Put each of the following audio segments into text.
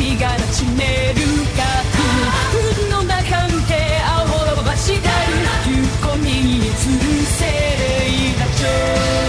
君がなちめるか運の中受け青をばしたるゆこみにつるせれいだちょ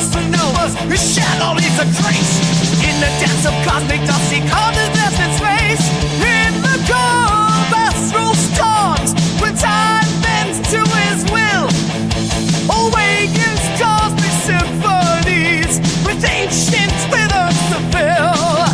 supernovas, his shadow leaves a trace. In the depths of cosmic dust, he called his destined space. In the cold astral storms, when time bends to his will, awakens cosmic symphonies with ancient rhythms to fill.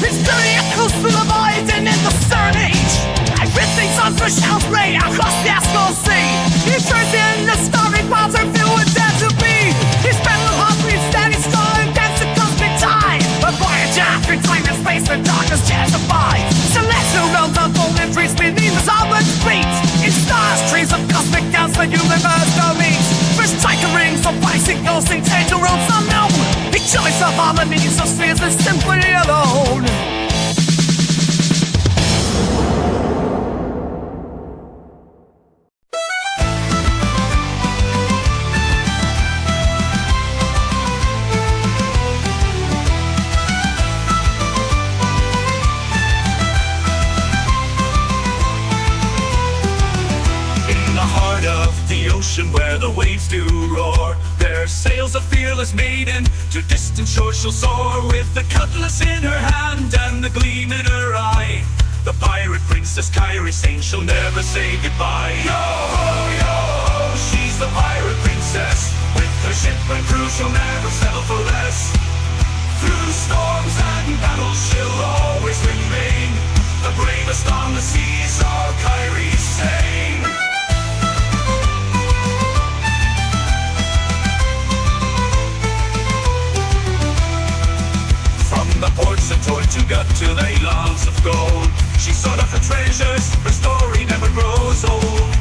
His journey echoes through the void and in the Stern Age. Everything suns for shall spray across the astral sea. He turns in the starry clouds are filled with death to be. His battle heartbeat standing strong against the cosmic tide. A voyage after time and space, the darkness terrified. Celestial realms unfolding trees beneath the sovereign's feet. In stars, trees of cosmic dance, the universe dominates. First titan rings, surprising ghosts, intangible realms unknown. He joins the harmonies of spheres and symphony alone. Where the waves do roar, their sails a fearless maiden, to distant shores she'll soar, with the cutlass in her hand and the gleam in her eye. The pirate princess Kairi, saying she'll never say goodbye. Yo ho, yo ho, she's the pirate princess. With her ship and crew she'll never settle for less. Through storms and battles she'll always remain the bravest on the seas, our Kairi's saying. The ports of Tortuga to the lands of gold, she sought out her treasures, her story never grows old.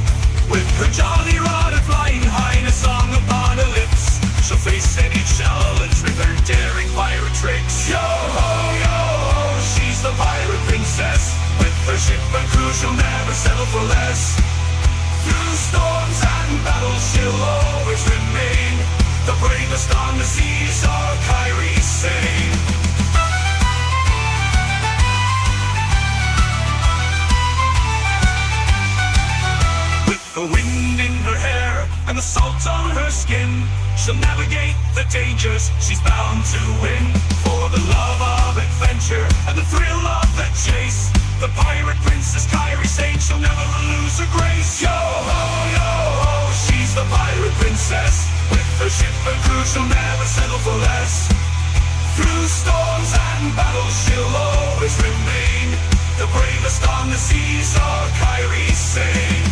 With her jolly rod and flying high and a song upon her lips, she'll face any challenge with her daring pirate tricks. Yo ho, yo ho, she's the pirate princess. With her ship and crew she'll never settle for less. Through storms and battles she'll always remain the bravest on the seas, our Kairi's saying. The wind in her hair and the salt on her skin, she'll navigate the dangers she's bound to win. For the love of adventure and the thrill of the chase, the pirate princess Kairi, saying she'll never lose her grace. Yo ho, yo ho, she's the pirate princess. With her ship and crew she'll never settle for less. Through storms and battles she'll always remain the bravest on the seas, our Kairi's saying.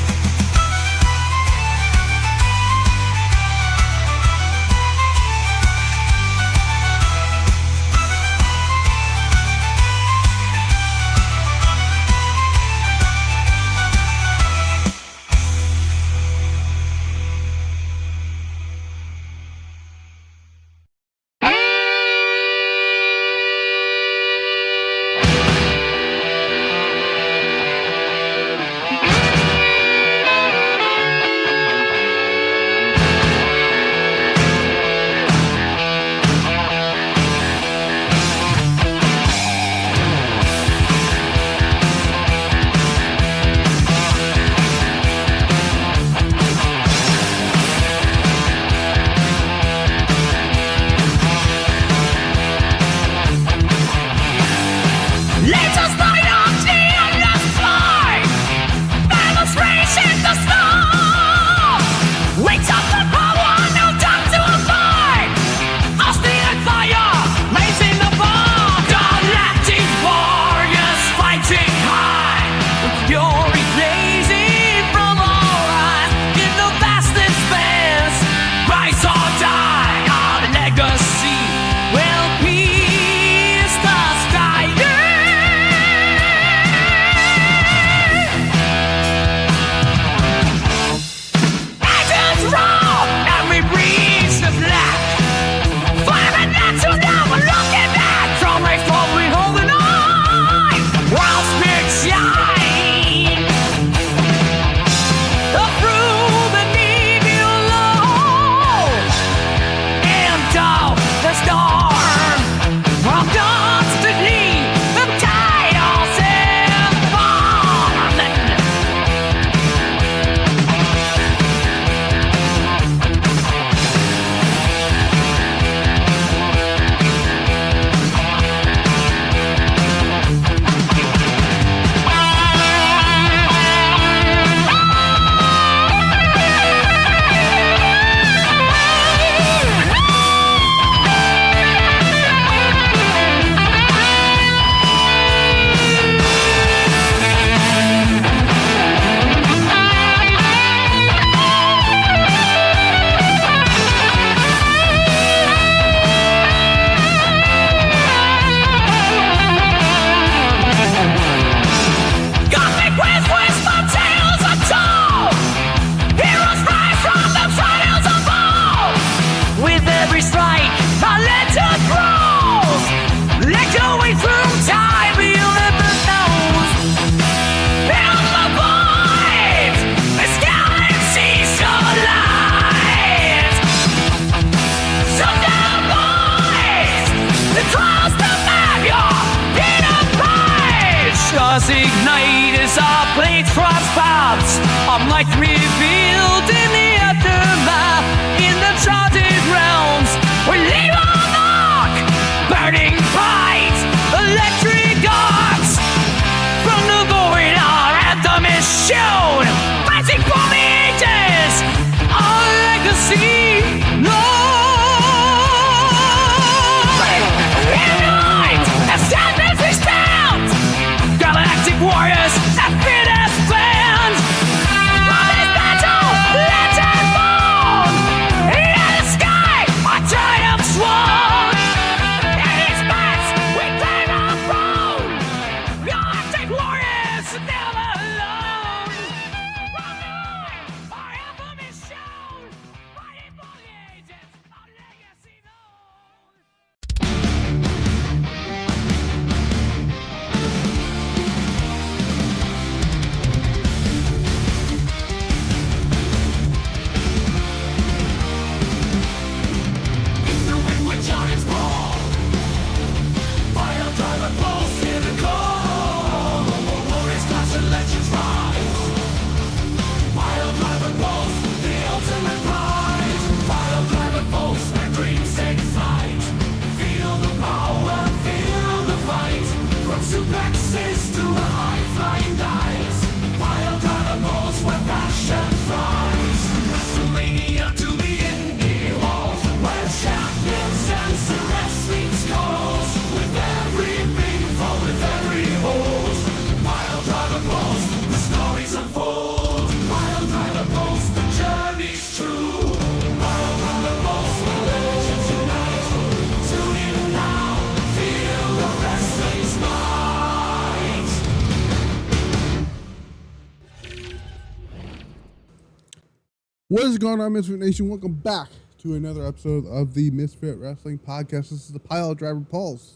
What is going on, Misfit Nation? Welcome back to another episode of the Misfit Wrestling Podcast. This is the Piledriver Pulse.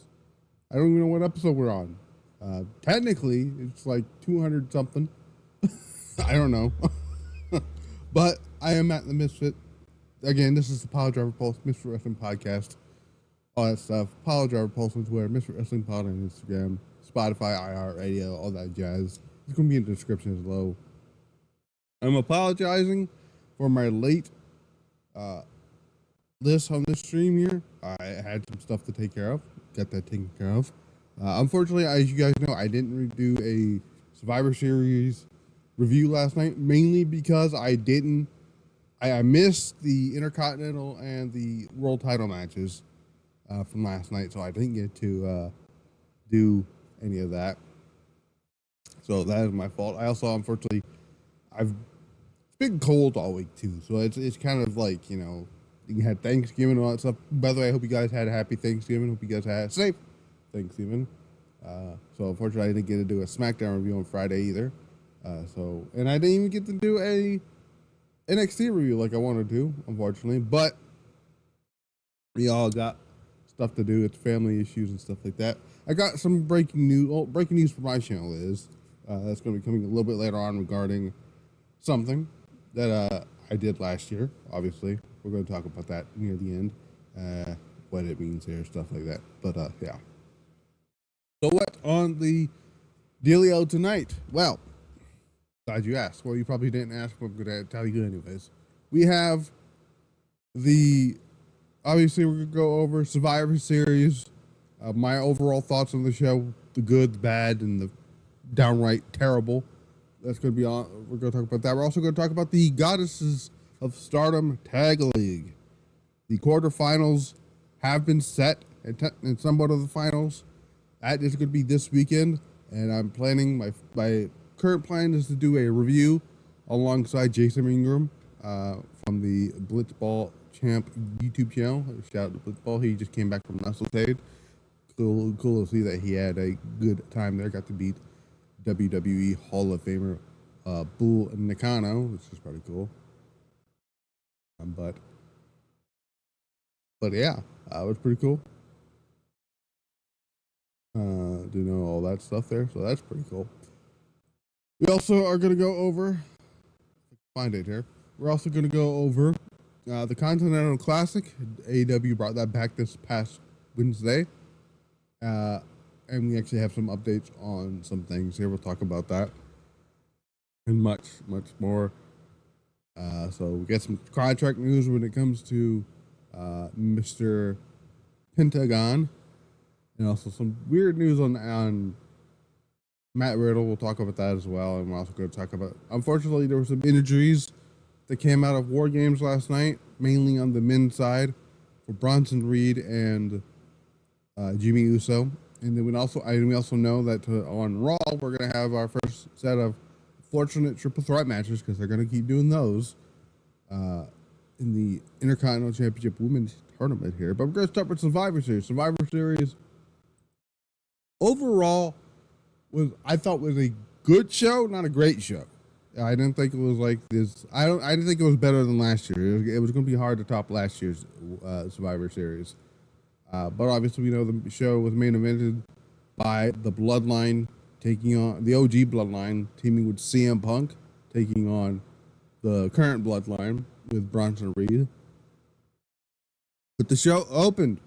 I don't even know what episode we're on. Technically, it's like 200 something. I don't know. But I am at the Misfit. Again, this is the Piledriver Pulse, Misfit Wrestling Podcast. All that stuff. Piledriver Pulse on Twitter, Misfit Wrestling Pod on Instagram, Spotify, iHeartRadio, all that jazz. It's going to be in the description below. I'm apologizing for my late list on this stream here. I had some stuff to take care of. Got that taken care of. Unfortunately, as you guys know, I didn't do a Survivor Series review last night, mainly because I missed the Intercontinental and the World Title matches from last night, so I didn't get to do any of that. So that is my fault. I also, unfortunately, it's been cold all week too, so it's kind of like, you know, you had Thanksgiving and all that stuff. By the way, I hope you guys had a happy Thanksgiving. Hope you guys had a safe Thanksgiving. So unfortunately, I didn't get to do a SmackDown review on Friday either. And I didn't even get to do a NXT review like I wanted to, unfortunately. But we all got stuff to do. It's family issues and stuff like that. I got some breaking news. Well, breaking news for my channel is that's going to be coming a little bit later on regarding something that I did last year. Obviously, we're going to talk about that near the end, what it means here, stuff like that. But yeah. So what's on the dealio tonight? Well, glad you asked. Well, you probably didn't ask, but I'm going to tell you anyways. We have obviously we're going to go over Survivor Series, my overall thoughts on the show, the good, the bad, and the downright terrible. That's going to be on. We're going to talk about that. We're also going to talk about the Goddesses of Stardom Tag League. The quarterfinals have been set, and somewhat of the finals. That is going to be this weekend, and I'm planning, my current plan is to do a review alongside Jason Ingram from the Blitzball Champ YouTube channel. Shout out to Blitzball. He just came back from WrestleMania. Cool to see that he had a good time there. Got to beat WWE Hall of Famer Bull Nakano, which is pretty cool. But yeah, it was pretty cool. Do know all that stuff there, so that's pretty cool. We also are going to go over, find it here. We're also going to go over the Continental Classic. AEW brought that back this past Wednesday. And we actually have some updates on some things here. We'll talk about that and much, much more. So we get some contract news when it comes to Mr. Pentagon, and also some weird news on Matt Riddle. We'll talk about that as well. And we're also going to talk about, unfortunately, there were some injuries that came out of WarGames last night, mainly on the men's side for Bronson Reed and Jimmy Uso. And then we also know that on Raw, we're going to have our first set of fortunate triple threat matches, because they're going to keep doing those in the Intercontinental Championship Women's Tournament here. But we're going to start with Survivor Series. Survivor Series overall I thought was a good show, not a great show. I didn't think it was like this. I didn't think it was better than last year. It was going to be hard to top last year's Survivor Series. But obviously, we know the show was main evented by the Bloodline taking on the OG Bloodline, teaming with CM Punk, taking on the current Bloodline with Bronson Reed. But the show opened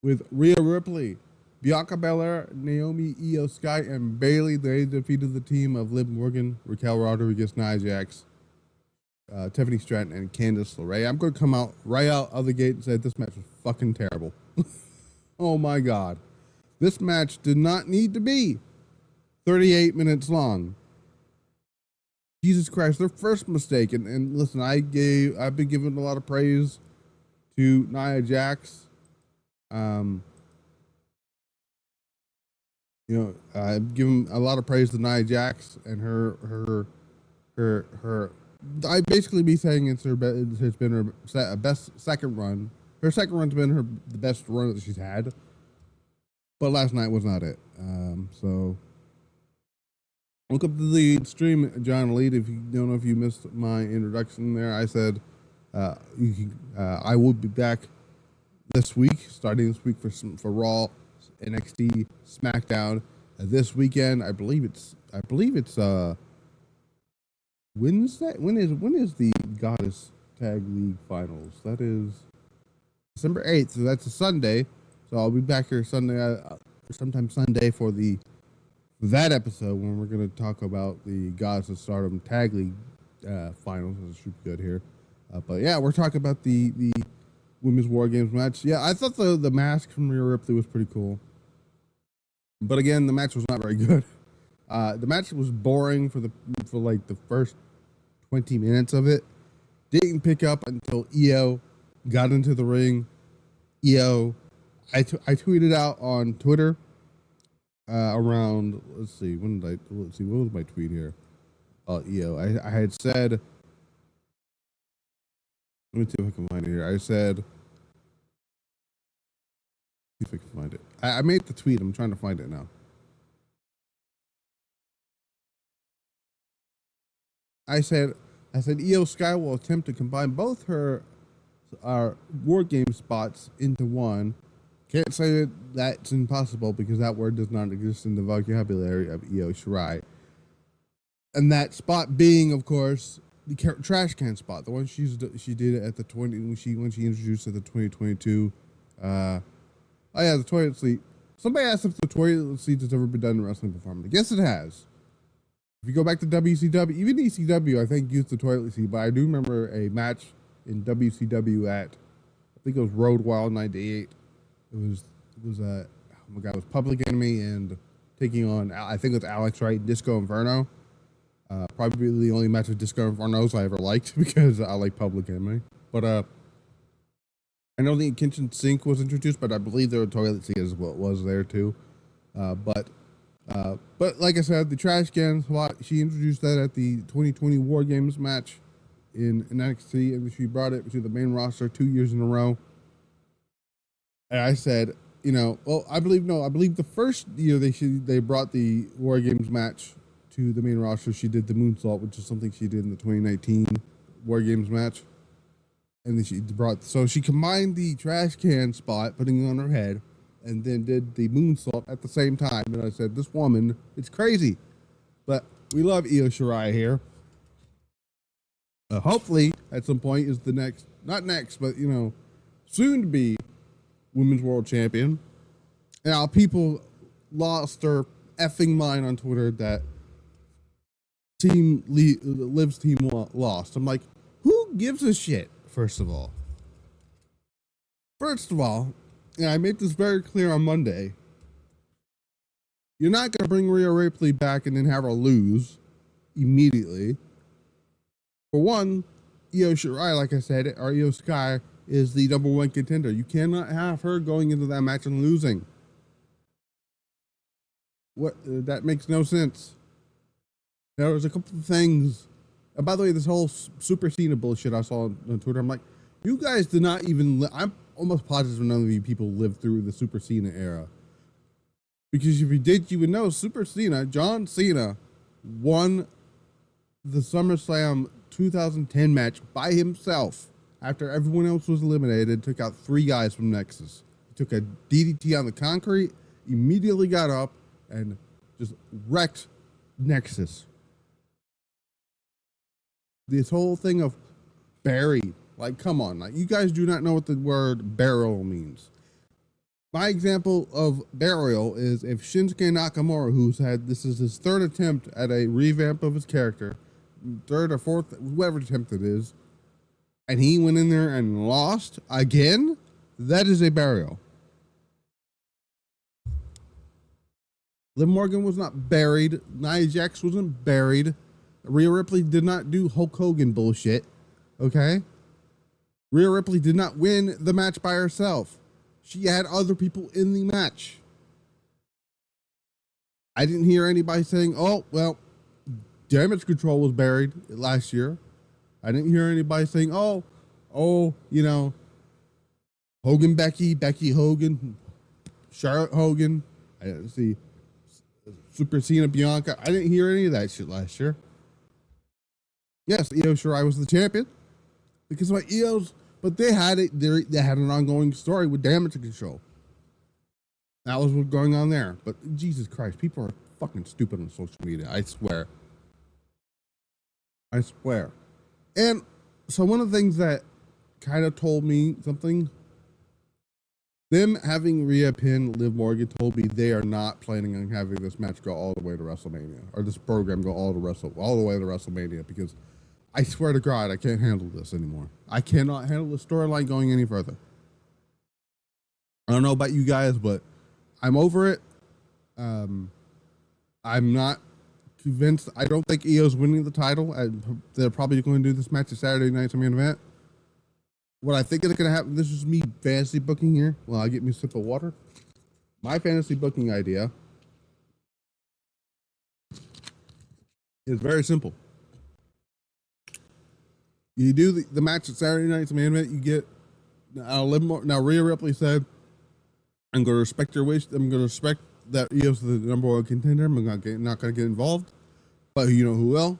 with Rhea Ripley, Bianca Belair, Naomi, Io Sky, and Bayley. They defeated the team of Liv Morgan, Raquel Rodriguez, Nia Jax, Tiffany Stratton, and Candice LeRae. I'm going to come out right out of the gate and say this match was fucking terrible. Oh my God. This match did not need to be 38 minutes long. Jesus Christ, their first mistake. And listen, I've been giving a lot of praise to Nia Jax. I've given a lot of praise to Nia Jax and her. I basically be saying it's been her best second run. Her second run's been the best run that she's had. But last night was not it. So Welcome to the stream, John Elite. If you don't know if you missed my introduction there, I said I will be back this week, starting this week for Raw, NXT, SmackDown. This weekend, I believe it's Wednesday. When is the Goddess Tag League Finals? That is December 8th. So that's a Sunday. So I'll be back here Sunday, sometime Sunday for that episode when we're going to talk about the Goddess of Stardom Tag League Finals. This should be good here. But yeah, we're talking about the Women's WarGames match. Yeah, I thought the mask from Rhea Ripley was pretty cool. But again, the match was not very good. The match was boring for like the first 20 minutes of it. Didn't pick up until Io got into the ring. Io, I tweeted out on Twitter around, let's see, what was my tweet here? Io, I had said, let me see if I can find it here. I said, see if I can find it. I made the tweet. I'm trying to find it now. I said Io Sky will attempt to combine both her War Game spots into one. Can't say that that's impossible because that word does not exist in the vocabulary of Io Shirai. And that spot being, of course, the trash can spot, the one she did at the when she introduced at the 2022. The toilet seat. Somebody asked if the toilet seat has ever been done in wrestling before. I guess it has. If you go back to WCW, even ECW, I think used the toilet seat. But I do remember a match in WCW at, I think it was Road Wild '98. It was oh my God, it was Public Enemy and taking on, I think it was Alex Wright, Disco Inferno. Probably the only match with Disco Infernos I ever liked because I like Public Enemy. But I know the kitchen sink was introduced, but I believe the toilet seat as well was there too. But like I said, the trash can spot, she introduced that at the 2020 War Games match in NXT, and she brought it to the main roster 2 years in a row. And I said, I believe the first year they brought the War Games match to the main roster, she did the moonsault, which is something she did in the 2019 War Games match. And then she combined the trash can spot, putting it on her head, and then did the moonsault at the same time. And I said, this woman, it's crazy. But we love Io Shirai here. Hopefully, at some point, is not next, but, soon to be Women's World Champion. Now, people lost their effing mind on Twitter that Liv's team lost. I'm like, who gives a shit, first of all? And I made this very clear on Monday. You're not going to bring Rhea Ripley back and then have her lose immediately. For one, Io Shirai, like I said, or Io Sky, is the number one contender. You cannot have her going into that match and losing. That makes no sense. There's a couple of things. And by the way, this whole Super Cena bullshit I saw on Twitter, I'm like, you guys did not even... I'm almost positive none of you people lived through the Super Cena era. Because if you did, you would know John Cena, won the SummerSlam 2010 match by himself after everyone else was eliminated, took out 3 guys from Nexus. He took a DDT on the concrete, immediately got up, and just wrecked Nexus. This whole thing of buried, like, come on, like, you guys do not know what the word burial means. My example of burial is if Shinsuke Nakamura, this is his 3rd attempt at a revamp of his character, 3rd or 4th, whatever attempt it is, and he went in there and lost again, that is a burial. Liv Morgan was not buried. Nia Jax wasn't buried. Rhea Ripley did not do Hulk Hogan bullshit. Okay? Rhea Ripley did not win the match by herself. She had other people in the match. I didn't hear anybody saying, oh, well, Damage Control was buried last year. I didn't hear anybody saying, Hogan, Becky Hogan, Charlotte Hogan. I didn't see Super Cena Bianca. I didn't hear any of that shit last year. Yes, Io Shirai was the champion because my Io's, but they had it. They had an ongoing story with Damage Control. That was what's going on there. But Jesus Christ, people are fucking stupid on social media. I swear. I swear. And so one of the things that kind of told me something, them having Rhea pin Liv Morgan told me they are not planning on having this match go all the way to WrestleMania, or this program go all the way to WrestleMania, because I swear to God, I can't handle this anymore. I cannot handle the storyline going any further. I don't know about you guys, but I'm over it. I'm not convinced. I don't think Io's winning the title. They're probably going to do this match at Saturday night's main event. What I think is going to happen, this is me fantasy booking here. Well, I'll get me a sip of water. My fantasy booking idea is very simple. You do the match at Saturday night's main event, you get a little more. Now, Rhea Ripley said, I'm going to respect your wish. I'm going to respect that Io's the number one contender. I'm not going to get involved. But you know who will?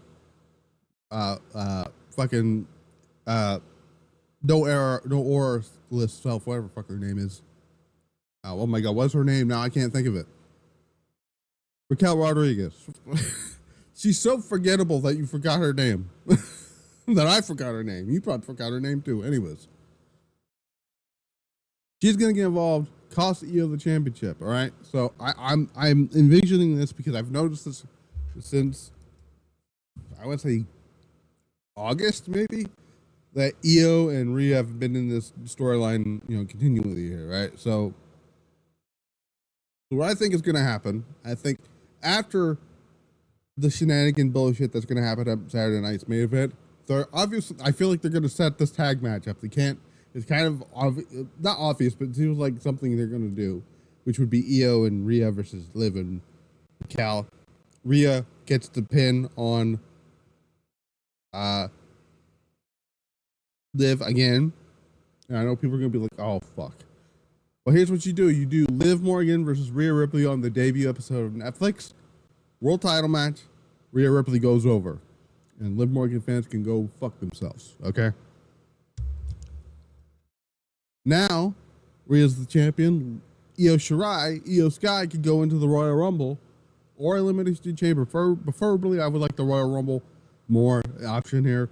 No aura list self, whatever fuck her name is. Oh my God, what's her name now? I can't think of it. Raquel Rodriguez. She's so forgettable that you forgot her name. That I forgot her name. You probably forgot her name too. Anyways. She's gonna get involved, cost Io the championship. All right. So I'm envisioning this because I've noticed this since I would say August, maybe, that Io and Rhea have been in this storyline, continually here, right? So what I think is going to happen, I think after the shenanigan bullshit that's going to happen at Saturday night's main event, they're obviously, I feel like they're going to set this tag match up. They can't, it's kind of not obvious, but it seems like something they're going to do, which would be Io and Rhea versus Liv and Cal. Rhea gets the pin on Liv again. And I know people are going to be like, oh, fuck. Well, here's what you do. You do Liv Morgan versus Rhea Ripley on the debut episode of Netflix. World title match. Rhea Ripley goes over. And Liv Morgan fans can go fuck themselves. Okay? Now, Rhea's the champion. Io Shirai, Io Sky could go into the Royal Rumble or Elimination Chamber. Preferably, I would like the Royal Rumble more option here.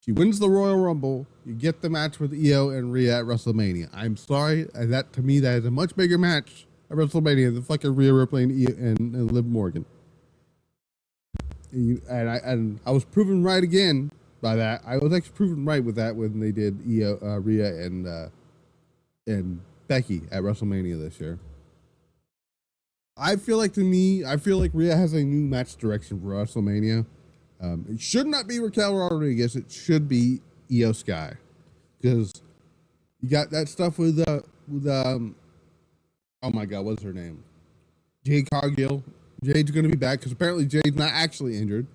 She wins the Royal Rumble. You get the match with Io and Rhea at WrestleMania. I'm sorry, that to me that is a much bigger match at WrestleMania than fucking Rhea Ripley and Liv Morgan. And I was proven right again by that. I was actually proven right with that when they did Rhea and Becky at WrestleMania this year. I feel like Rhea has a new match direction for WrestleMania. It should not be Raquel Rodriguez. It should be Io Sky, because you got that stuff with oh my God, what's her name? Jade Cargill. Jade's gonna be back because apparently Jade's not actually injured.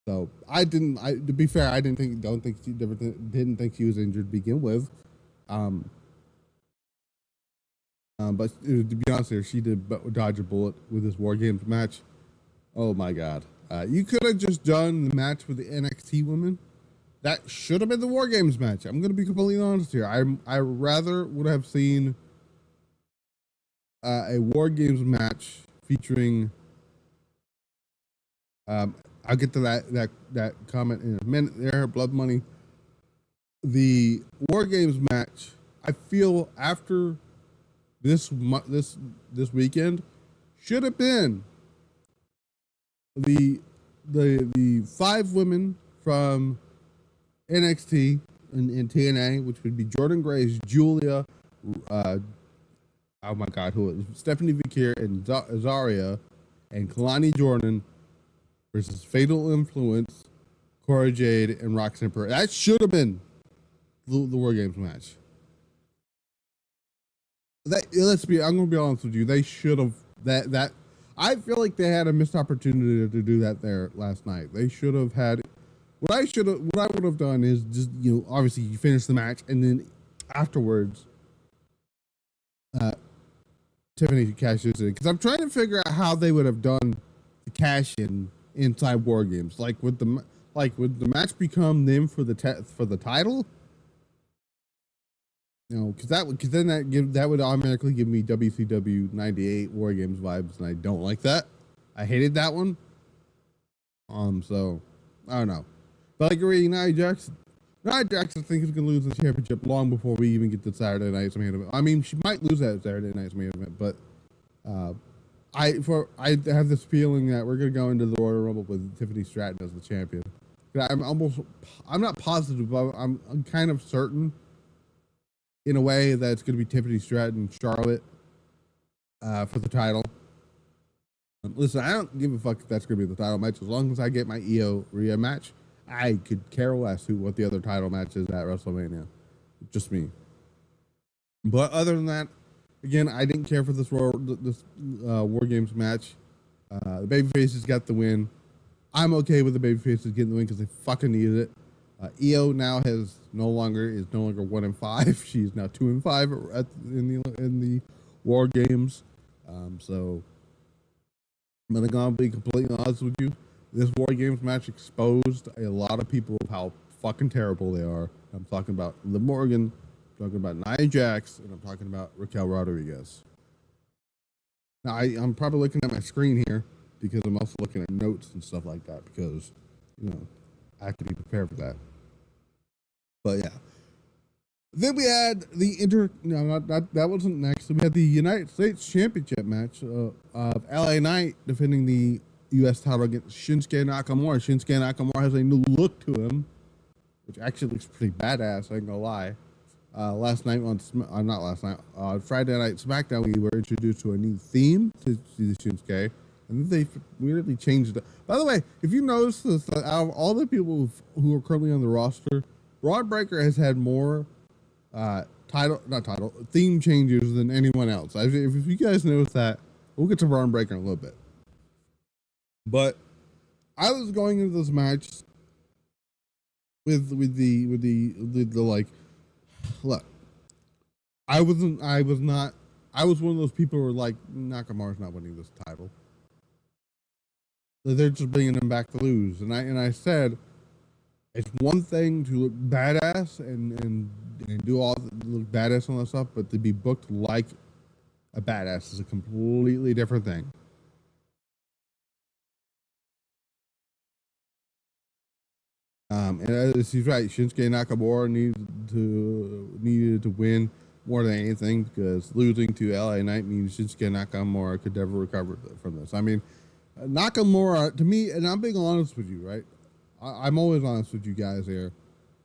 So to be fair, I didn't think she was injured to begin with. But to be honest here, she did dodge a bullet with this WarGames match. Oh my God. You could have just done the match with the NXT women. That should have been the WarGames match. I'm going to be completely honest here. I rather would have seen a WarGames match featuring. I'll get to that comment in a minute. There, Blood Money. The WarGames match. I feel after this weekend should have been the 5 women from NXT and TNA, which would be Jordan Grace, Julia, oh my God, who is Stephanie Vickier and Azaria, and Kalani Jordan versus Fatal Influence, Cora Jade, and Roxanne Perez. That should have been the WarGames match. I'm going to be honest with you. They should have that. I feel like they had a missed opportunity to do that there last night. They should have had. What I would have done is just, obviously you finish the match and then afterwards, Tiffany cashes in, because I'm trying to figure out how they would have done the cash in inside WarGames. Like would the match become them for the title? You know, because then that would automatically give me WCW '98 WarGames vibes, and I don't like that. I hated that one. So I don't know, but I agree. Nia Jax, I think is gonna lose the championship long before we even get to Saturday night's main event. I mean, she might lose that Saturday night's main event, but I have this feeling that we're gonna go into the Royal Rumble with Tiffany Stratton as the champion. I'm not positive, but I'm kind of certain, in a way, that it's gonna be Tiffany Stratton, Charlotte, for the title. Listen, I don't give a fuck if that's gonna be the title match, as long as I get my Io Rhea match. I could care less what the other title match is at WrestleMania. Just me. But other than that, again, I didn't care for this WarGames match. The babyfaces got the win. I'm okay with the babyfaces getting the win because they fucking needed it. Io now is no longer 1-5. She's now 2-5 in the WarGames. So I'm gonna be completely honest with you. This WarGames match exposed a lot of people of how fucking terrible they are. I'm talking about Liv Morgan, I'm talking about Nia Jax, and I'm talking about Raquel Rodriguez. Now, I'm probably looking at my screen here because I'm also looking at notes and stuff like that because, you know, I have to be prepared for that. But yeah. Then we had that wasn't next. We had the United States Championship match of LA Knight defending the U.S. title against Shinsuke Nakamura. Shinsuke Nakamura has a new look to him, which actually looks pretty badass, I ain't gonna lie. Friday Night SmackDown, we were introduced to a new theme to the Shinsuke, and they weirdly changed it. By the way, if you notice this, out of all the people who are currently on the roster, Braun Breaker has had more theme changes than anyone else. If you guys notice that, we'll get to Braun Breaker in a little bit. But I was going into this match with the like, look, I was one of those people who were like, Nakamura's not winning this title. They're just bringing him back to lose. And I said, it's one thing to look badass and do all look badass and all that stuff, but to be booked like a badass is a completely different thing. And he's right. Shinsuke Nakamura needed to win more than anything, because losing to LA Knight means Shinsuke Nakamura could never recover from this. I mean, Nakamura, to me, and I'm being honest with you, right? I'm always honest with you guys here.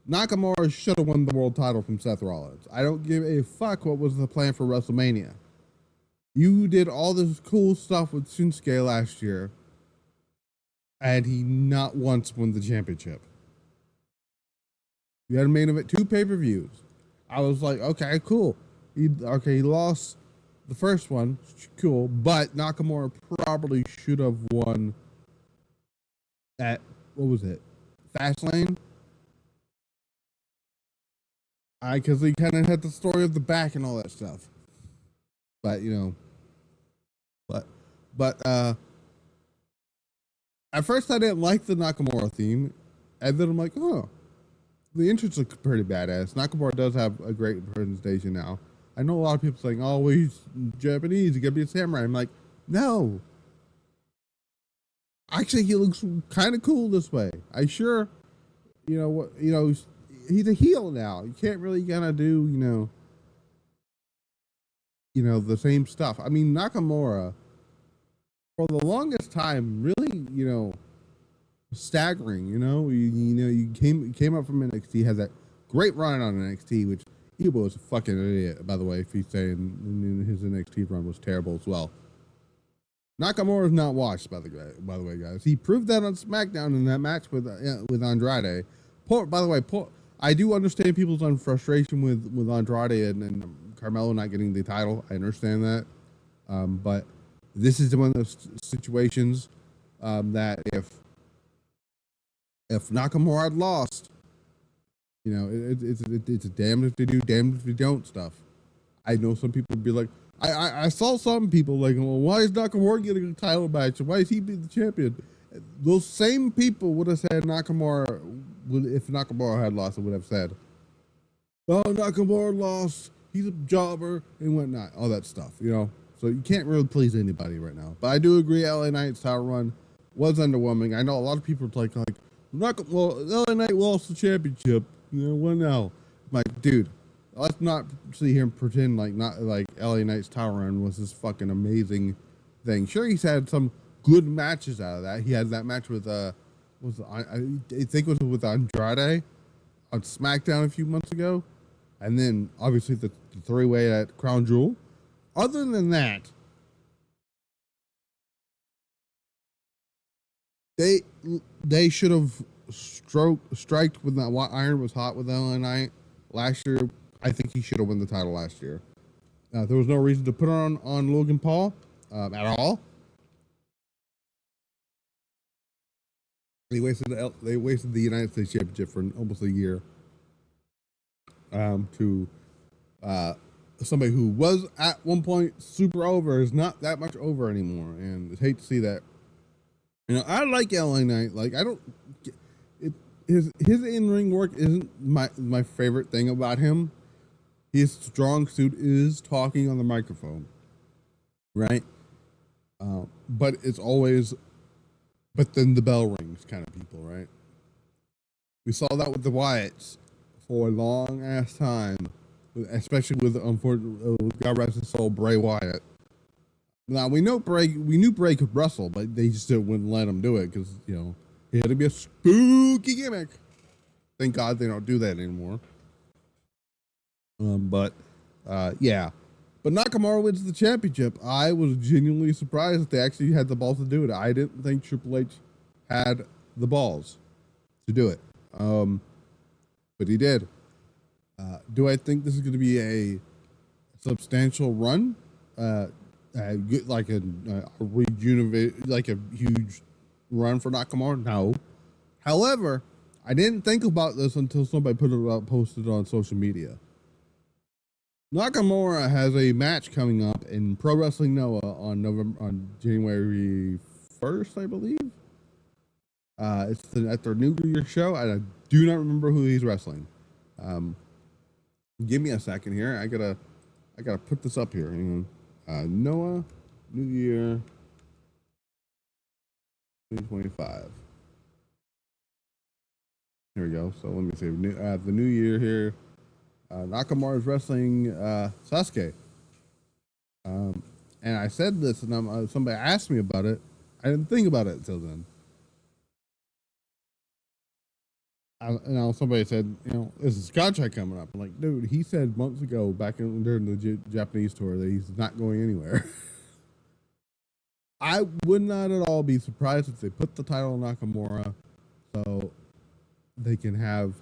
Nakamura should have won the world title from Seth Rollins. I don't give a fuck what was the plan for WrestleMania. You did all this cool stuff with Shinsuke last year, and he not once won the championship. You had a main event, 2 pay-per-views. I was like, okay, cool. He lost the first one, cool, but Nakamura probably should have won at, what was it, Fastlane? Because he kind of had the story of the back and all that stuff. But, you know, but at first I didn't like the Nakamura theme, and then I'm like, oh, the entrance looks pretty badass. Nakamura does have a great presentation now. I know a lot of people saying, oh, well, he's Japanese, he gotta be a samurai. I'm like, no. Actually, he looks kind of cool this way. He's a heel now. You can't really kind of do, the same stuff. I mean, Nakamura, for the longest time, really, staggering. You came up from NXT, has that great run on NXT, which he was a fucking idiot, by the way, if he's saying his NXT run was terrible as well. Nakamura is not washed, by the way, guys. He proved that on SmackDown in that match with Andrade. By the way, I do understand people's frustration with Andrade and Carmelo not getting the title. I understand that. But this is one of those situations that if Nakamura had lost, it's a damned if you do, damned if you don't stuff. I know some people would be like, I saw some people like, well, why is Nakamura getting a title match? Why is he being the champion? Those same people would have said Nakamura, if Nakamura had lost, it would have said, oh, Nakamura lost, he's a jobber, and whatnot, all that stuff, you know? So you can't really please anybody right now. But I do agree, LA Knight's title run was underwhelming. I know a lot of people are like, LA Knight lost the championship, you know, what now? I'm like, dude, let's not sit here and pretend like LA Knight's title run was this fucking amazing thing. Sure, he's had some good matches out of that. He had that match with I think it was with Andrade on SmackDown a few months ago, and then obviously the 3-way at Crown Jewel. Other than that, they should have striked when that iron was hot with LA Knight last year. I think he should have won the title last year. There was no reason to put it on Logan Paul at all. They wasted the United States Championship for almost a year to somebody who was at one point super over is not that much over anymore, and I hate to see that. You know, I like LA Knight. Like, I don't. His in-ring work isn't my favorite thing about him. His strong suit is talking on the microphone, right? But it's always, but then the bell rings kind of people, right? We saw that with the Wyatts for a long ass time, especially with God rest his soul, Bray Wyatt. Now we knew Bray could wrestle, but they just wouldn't let him do it because, you know, he had to be a spooky gimmick. Thank God they don't do that anymore. Yeah. But Nakamura wins the championship. I was genuinely surprised that they actually had the balls to do it. I didn't think Triple H had the balls to do it. But he did. Do I think this is going to be a substantial run? Like a huge run for Nakamura? No. However, I didn't think about this until somebody posted on social media. Nakamura has a match coming up in Pro Wrestling Noah on January 1st, I believe. It's at their New Year show, and I do not remember who he's wrestling. Give me a second here. I gotta put this up here. Hang on. Noah, New Year 2025. Here we go. So let me see. The New Year here. Nakamura is wrestling Sasuke. And I said this, and somebody asked me about it. I didn't think about it until then. Somebody said, you know, this is contract coming up. I'm like, dude, he said months ago, during the Japanese tour, that he's not going anywhere. I would not at all be surprised if they put the title on Nakamura, so they can have,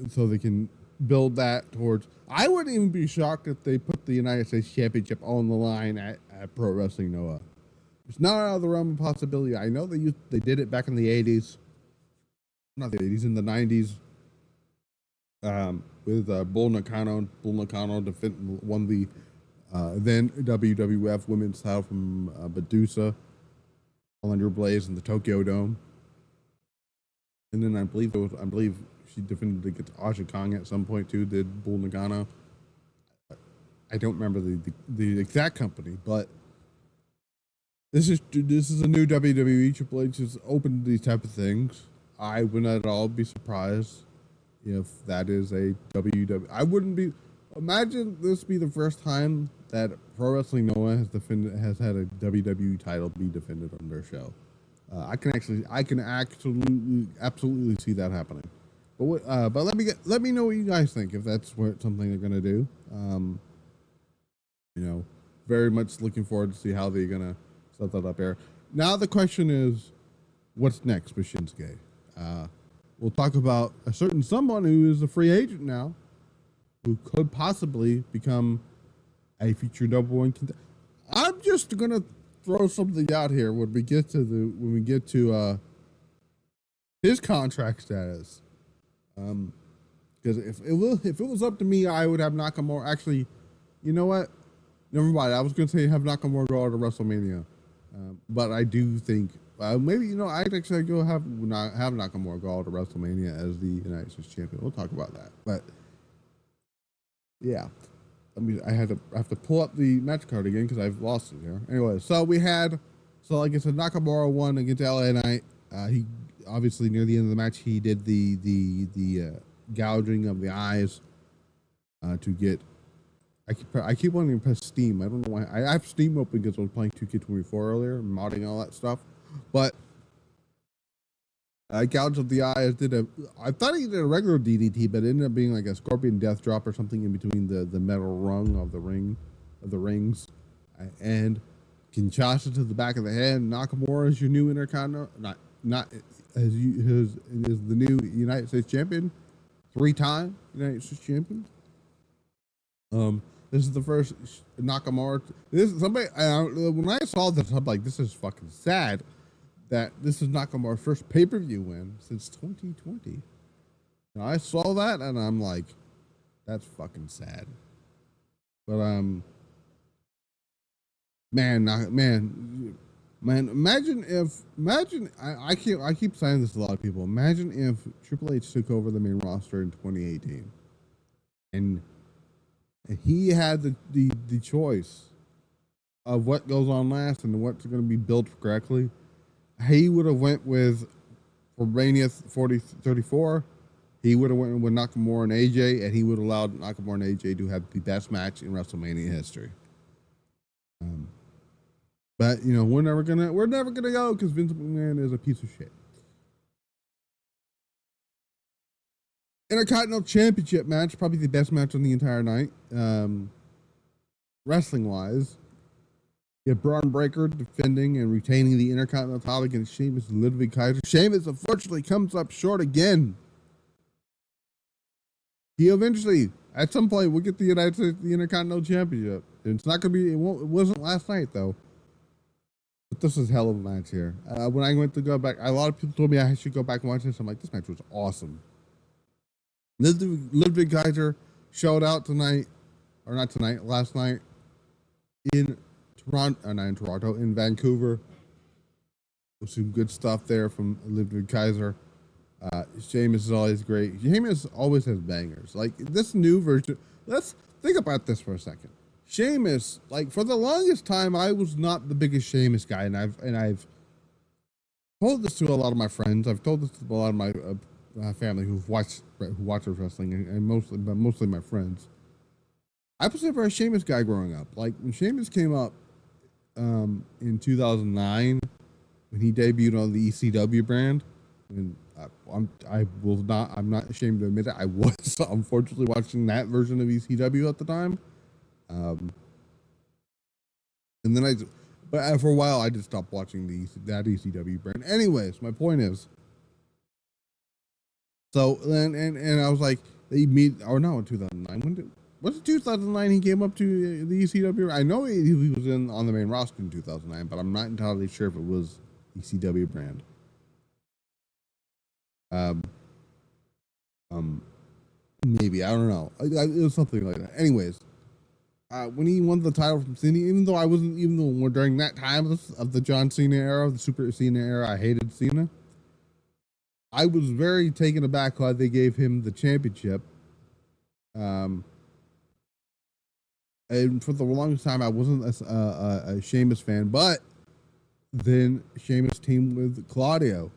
so they can build that towards. I wouldn't even be shocked if they put the United States Championship on the line at Pro Wrestling Noah. It's not out of the realm of possibility. I know they did it back in the 80s. Not the 80s, in the 90s, with Bull Nakano. Bull Nakano won the then WWF Women's title from Medusa, Under Blaze in the Tokyo Dome. And then I believe she defended against Aja Kong at some point too. Did Bull Nakano? I don't remember the exact company, but this is a new WWE. Triple H has opened these type of things. I would not at all be surprised if that is a WWE. I wouldn't be. Imagine this be the first time that Pro Wrestling Noah has had a WWE title be defended on their show. I can absolutely see that happening. But let me know what you guys think, if that's something they're gonna do. Very much looking forward to see how they're gonna set that up there. Now the question is, what's next with Shinsuke? We'll talk about a certain someone who is a free agent now, who could possibly become a future number one contender. I'm just gonna throw something out here when we get to his contract status. Because if it was up to me, I would have Nakamura. Actually, You know what? Never mind. I was going to say have Nakamura go out to WrestleMania, but I do think maybe I'd actually go have Nakamura go out to WrestleMania as the United States champion. We'll talk about that. But yeah, I mean, I have to pull up the match card again because I've lost it here. Anyway, so like I said, Nakamura won against LA Knight. He obviously near the end of the match he did the gouging of the eyes to get. I keep wanting to press Steam. I don't know why. I have Steam open because I was playing 2K24 earlier, modding all that stuff. But I gouged up the eye. I thought he did a regular DDT, but it ended up being like a Scorpion Death Drop or something in between the metal rung of the rings, and Kinshasa to the back of the head. Nakamura is your new Intercontinental, not as the new United States champion, 3-time United States champion. This is the first Nakamura. When I saw this, I'm like, this is fucking sad that this is Nakamura's first pay-per-view win since 2020. Now, I saw that and I'm like, that's fucking sad. But man, imagine I keep saying this to a lot of people. Imagine if Triple H took over the main roster in 2018 and he had the choice of what goes on last and what's going to be built correctly. He would have went with for Mania 34. He would have went with Nakamura and AJ, and he would have allowed Nakamura and AJ to have the best match in WrestleMania history. But we're never gonna go because Vince McMahon is a piece of shit. Intercontinental Championship match, probably the best match on the entire night. Wrestling wise, you have Braun Breaker defending and retaining the Intercontinental title against Sheamus and Ludwig Kaiser. Sheamus unfortunately comes up short again. He eventually, at some point, will get the United States the Intercontinental Championship. It's not gonna be. It wasn't last night though. But this is a hell of a match here. When I went to go back, a lot of people told me I should go back and watch this. I'm like, this match was awesome. Ludwig Kaiser showed out last night in Toronto, not in Toronto, in Vancouver. There's some good stuff there from Ludwig Kaiser. Sheamus is always great. Sheamus always has bangers. Like this new version, let's think about this for a second. Sheamus, like for the longest time, I was not the biggest Sheamus guy, and I've told this to a lot of my friends. I've told this to a lot of my family who watches wrestling, and mostly my friends. I was never a Sheamus guy growing up. Like when Sheamus came up in 2009, when he debuted on the ECW brand, and I'm not ashamed to admit it, I was unfortunately watching that version of ECW at the time. And then but for a while I just stopped watching that ECW brand. Anyways, my point is. So then, and I was like, they meet, or no, in 2009. Was it 2009 he came up to the ECW? I know he was on the main roster in 2009, but I'm not entirely sure if it was ECW brand. Maybe, I don't know. It was something like that. Anyways, when he won the title from Cena, even though during that time of the John Cena era, the Super Cena era, I hated Cena. I was very taken aback why they gave him the championship. And for the longest time, I wasn't a Sheamus fan, but then Sheamus teamed with Claudio,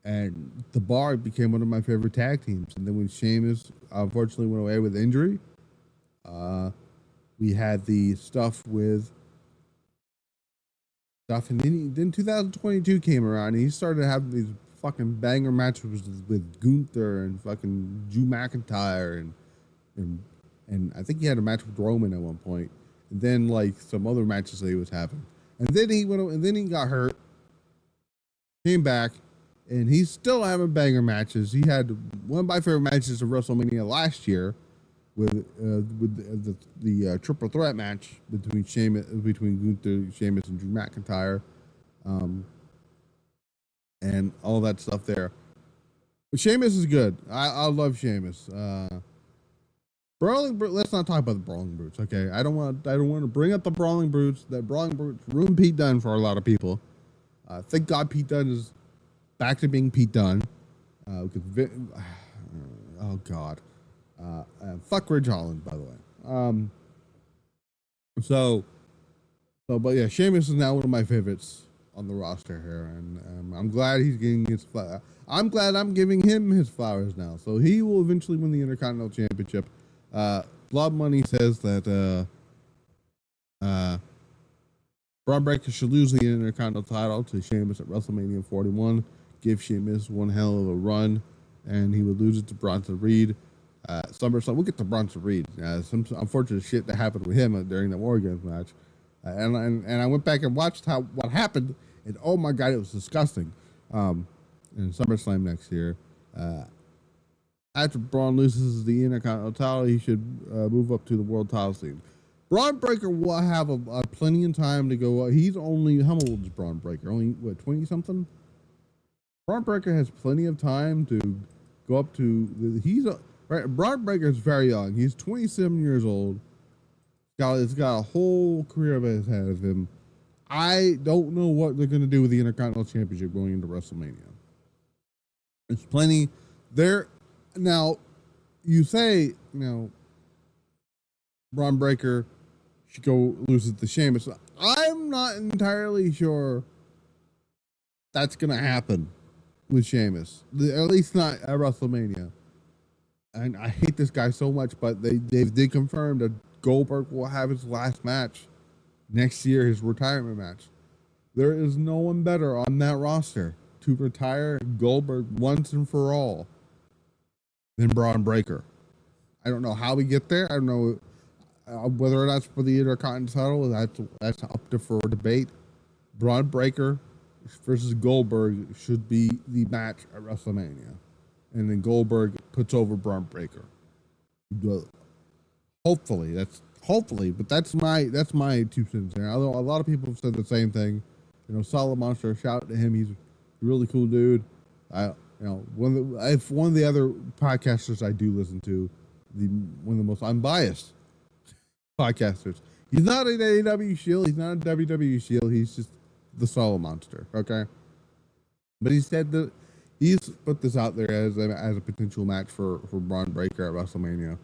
and the Bar became one of my favorite tag teams. And then when Sheamus unfortunately went away with injury, we had the stuff, and then 2022 came around, and he started having these fucking banger matches with Gunther and fucking Drew McIntyre and I think he had a match with Roman at one point, and then like some other matches that he was having, and then he got hurt, came back, and he's still having banger matches. He had one of my favorite matches of WrestleMania last year with the triple threat match between Gunther, Sheamus, and Drew McIntyre. And all that stuff there. But Sheamus is good. I love Sheamus. Let's not talk about the Brawling Brutes, okay? I don't want to bring up the Brawling Brutes. That Brawling Brutes ruined Pete Dunne for a lot of people. Thank God Pete Dunne is back to being Pete Dunne. Oh God. Fuck Ridge Holland, by the way. But yeah, Sheamus is now one of my favorites on the roster here, and I'm glad he's getting his. I'm glad I'm giving him his flowers now. So he will eventually win the Intercontinental Championship. Blood Money says that Braun Breaker should lose the Intercontinental title to Sheamus at WrestleMania 41. Give Sheamus one hell of a run, and he would lose it to Bronson Reed. SummerSlam. We'll get to Bronson Reed. Some unfortunate shit that happened with him during the WarGames match, and I went back and watched what happened, and oh my God, it was disgusting. In SummerSlam next year, after Braun loses the Intercontinental title, he should move up to the World Title scene. Braun Breaker will have a plenty of time to go. He's only, how old is Braun Breaker? Only, what, 20 something? Braun Breaker has plenty of time to go up to, Braun Breaker is very young. He's 27 years old. It's got a whole career ahead of him. I don't know what they're going to do with the Intercontinental Championship going into WrestleMania. There's plenty there. Now, you say, Braun Breaker should go lose it to Sheamus. I'm not entirely sure that's going to happen with Sheamus. At least not at WrestleMania. And I hate this guy so much, but they did confirm that Goldberg will have his last match next year, his retirement match. There is no one better on that roster to retire Goldberg once and for all than Braun Breaker. I don't know how we get there. I don't know whether or not it's for the Intercontinental title. That's up for debate. Braun Breaker versus Goldberg should be the match at WrestleMania, and then Goldberg puts over Braun Breaker. Hopefully, but that's my 2 cents there. Although a lot of people have said the same thing. Solid Monster, shout out to him. He's a really cool dude. One of the other podcasters I do listen to, one of the most unbiased podcasters. He's not an AEW shield. He's not a WWE shield. He's just the Solid Monster. Okay, but he said that he's put this out there as a potential match for Braun Breaker at WrestleMania.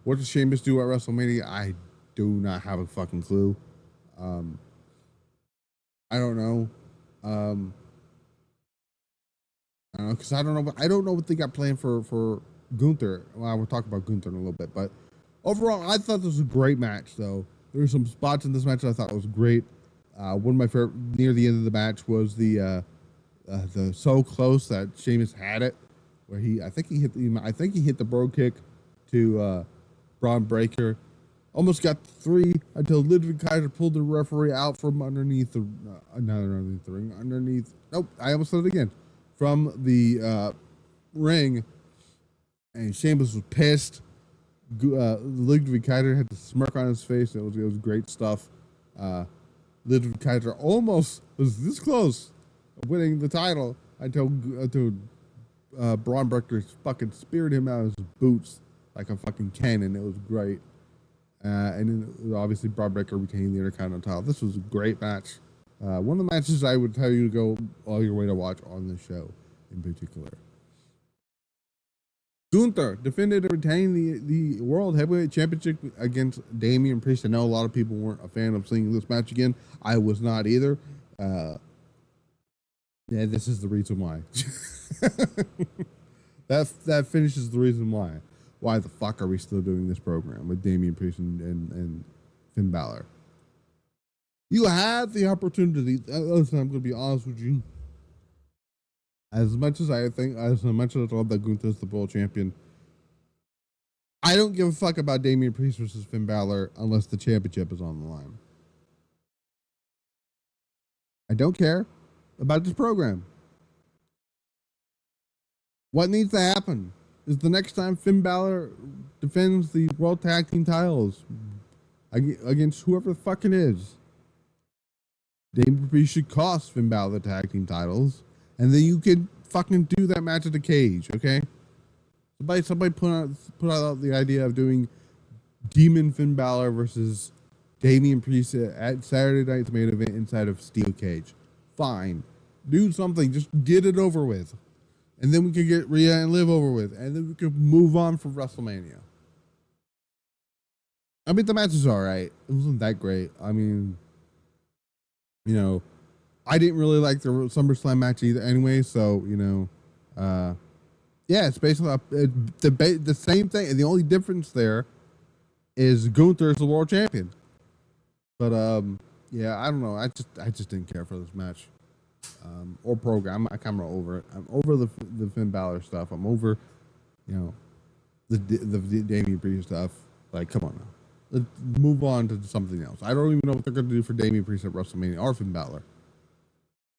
What does Sheamus do at WrestleMania? I do not have a fucking clue. I don't know. I don't know, because I don't know what they got planned for Gunther. Well, we'll talk about Gunther in a little bit, but overall, I thought this was a great match. Though there were some spots in this match that I thought was great. One of my favorite near the end of the match was the so close that Sheamus had it, where I think he hit the bro kick to Braun Breaker. Almost got 3 until Ludwig Kaiser pulled the referee out from underneath the ring. Nope, I almost said it again. From the ring, and Sheamus was pissed. Ludwig Kaiser had the smirk on his face. It was great stuff. Ludwig Kaiser almost was this close of winning the title until Braun Breaker fucking speared him out of his boots like a fucking cannon. It was great. And then obviously Braun Breaker retained the Intercontinental title. This was a great match. One of the matches I would tell you to go all your way to watch on this show in particular. Gunther defended and retained the World Heavyweight Championship against Damian Priest. I know a lot of people weren't a fan of seeing this match again. I was not either. Yeah, this is the reason why. That finishes the reason why. Why the fuck are we still doing this program with Damian Priest and Finn Balor? You had the opportunity. Listen, I'm going to be honest with you. As much as I love that Gunther's the world champion, I don't give a fuck about Damian Priest versus Finn Balor unless the championship is on the line. I don't care about this program. What needs to happen is the next time Finn Balor defends the World Tag Team titles against whoever the fuck it is, Damian Priest should cost Finn Balor the tag team titles, and then you can fucking do that match at the cage, okay? Somebody put out the idea of doing Demon Finn Balor versus Damian Priest at Saturday night's main event inside of Steel Cage. Fine. Do something. Just get it over with. And then we could get Rhea and Liv over with. And then we could move on from WrestleMania. I mean, the match is all right. It wasn't that great. I mean, you know, I didn't really like the SummerSlam match either anyway. So, you know, yeah, it's basically the same thing. And the only difference there is Gunther is the world champion. But, yeah, I don't know. I just didn't care for this match. Or program. I'm kind of over it. I'm over the Finn Balor stuff. I'm over, you know, the Damian Priest stuff. Like, come on now. Let's move on to something else. I don't even know what they're going to do for Damian Priest at WrestleMania or Finn Balor.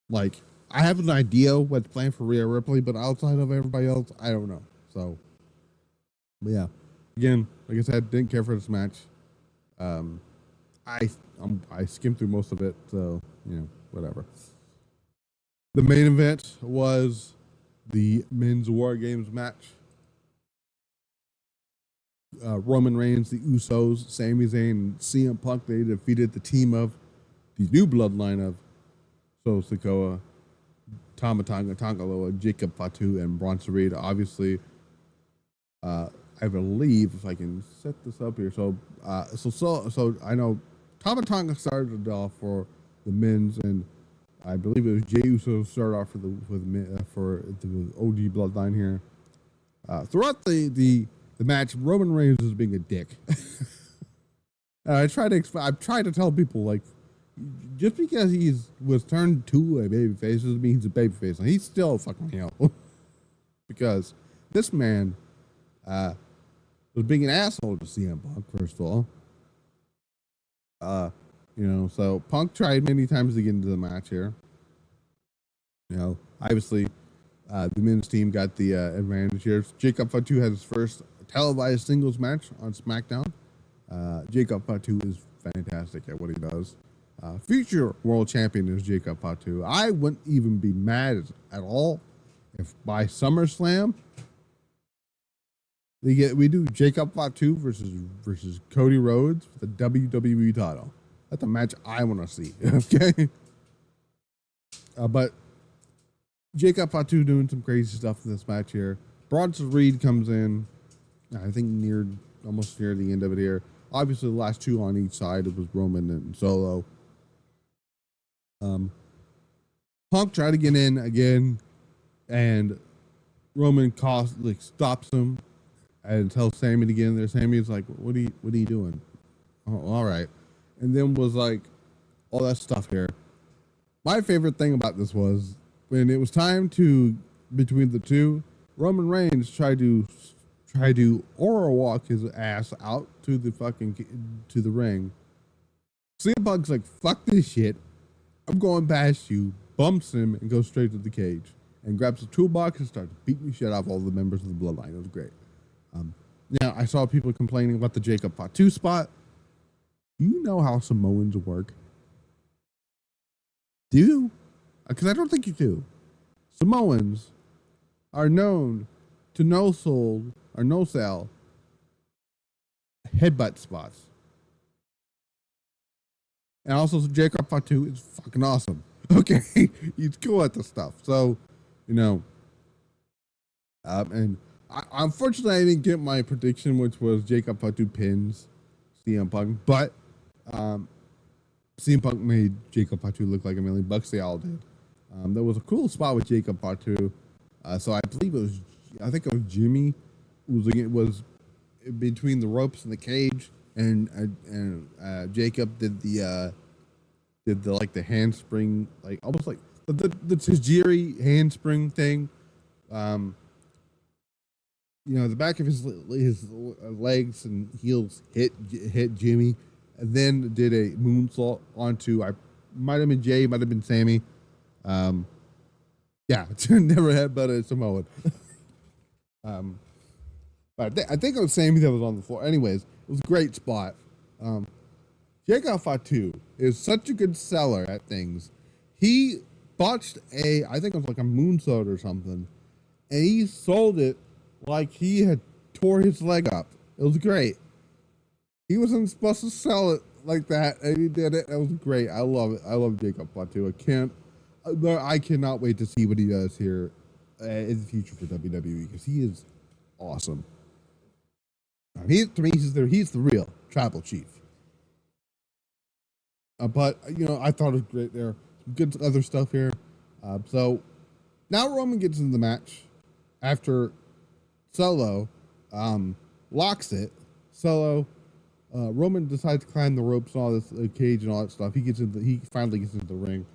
Like, I have an idea what's planned for Rhea Ripley, but outside of everybody else, I don't know. So, but yeah. Again, like I said, didn't care for this match. I skimmed through most of it, so, you know, whatever. The main event was the men's WarGames match. Roman Reigns, the Usos, Sami Zayn, and CM Punk, they defeated the team of the new bloodline of Solo Sikoa, Tama Tonga, Tonga Loa, Jacob Fatu, and Bronson Reed. Obviously, I believe if I can set this up here. So I know Tama Tonga started off for the men's, and I believe it was Jey Uso started off for the OG bloodline here. Throughout the match, Roman Reigns was being a dick. I tried to tell people, like, just because was turned to a babyface doesn't mean he's a babyface. And he's still a fucking heel. Because this man was being an asshole to CM Punk, first of all. You know, so Punk tried many times to get into the match here. You know, obviously, the men's team got the advantage here. Jacob Fatu has his first televised singles match on SmackDown. Jacob Fatu is fantastic at what he does. Future world champion is Jacob Fatu. I wouldn't even be mad at all if by SummerSlam we do Jacob Fatu versus Cody Rhodes for the WWE title. That's a match I want to see. Okay, but Jacob Fatu doing some crazy stuff in this match here. Bronson Reed comes in, I think almost near the end of it here. Obviously, the last two on each side, it was Roman and Solo. Punk tried to get in again, and Roman stops him and tells Sammy to get in there. Sammy's like, "What are you doing?" Oh, all right, and then was like all that stuff here. My favorite thing about this was when it was time to between the two, Roman Reigns tried to aura walk his ass out to the ring. CM Punk's like, "Fuck this shit. I'm going past you," bumps him and goes straight to the cage and grabs the toolbox and starts beating the shit out of all the members of the bloodline. It was great. Now, I saw people complaining about the Jacob Fatu spot. Do you know how Samoans work? Do you? Because I don't think you do. Samoans are known to no-sell headbutt spots. And also, Jacob Fatu is fucking awesome. Okay, he's cool at the stuff. So, you know, and unfortunately, I didn't get my prediction, which was Jacob Fatu pins CM Punk, but CM Punk made Jacob Fatu look like $1 million. They all did. There was a cool spot with Jacob Fatu. So I believe I think it was Jimmy who was between the ropes and the cage, and Jacob did the handspring, like almost like the Tajiri handspring thing. You know, the back of his legs and heels hit Jimmy, and then did a moonsault onto, might have been Jay, might have been Sammy. Yeah, never had but a Samoan. But I think it was Sammy that was on the floor. Anyways, it was a great spot. Jacob Fatu is such a good seller at things. He botched I think it was like a moonsault or something, and he sold it like he had tore his leg up. It was great. He wasn't supposed to sell it like that, and he did it. It was great. I love it. I love Jacob Fatu. I cannot wait to see what he does here in the future for WWE because he is awesome. To me, he's the real tribal chief. But I thought it was great there. Some good other stuff here. So now Roman gets in the match after Solo locks it. Solo. Roman decides to climb the ropes and all this cage and all that stuff. He finally gets into the ring.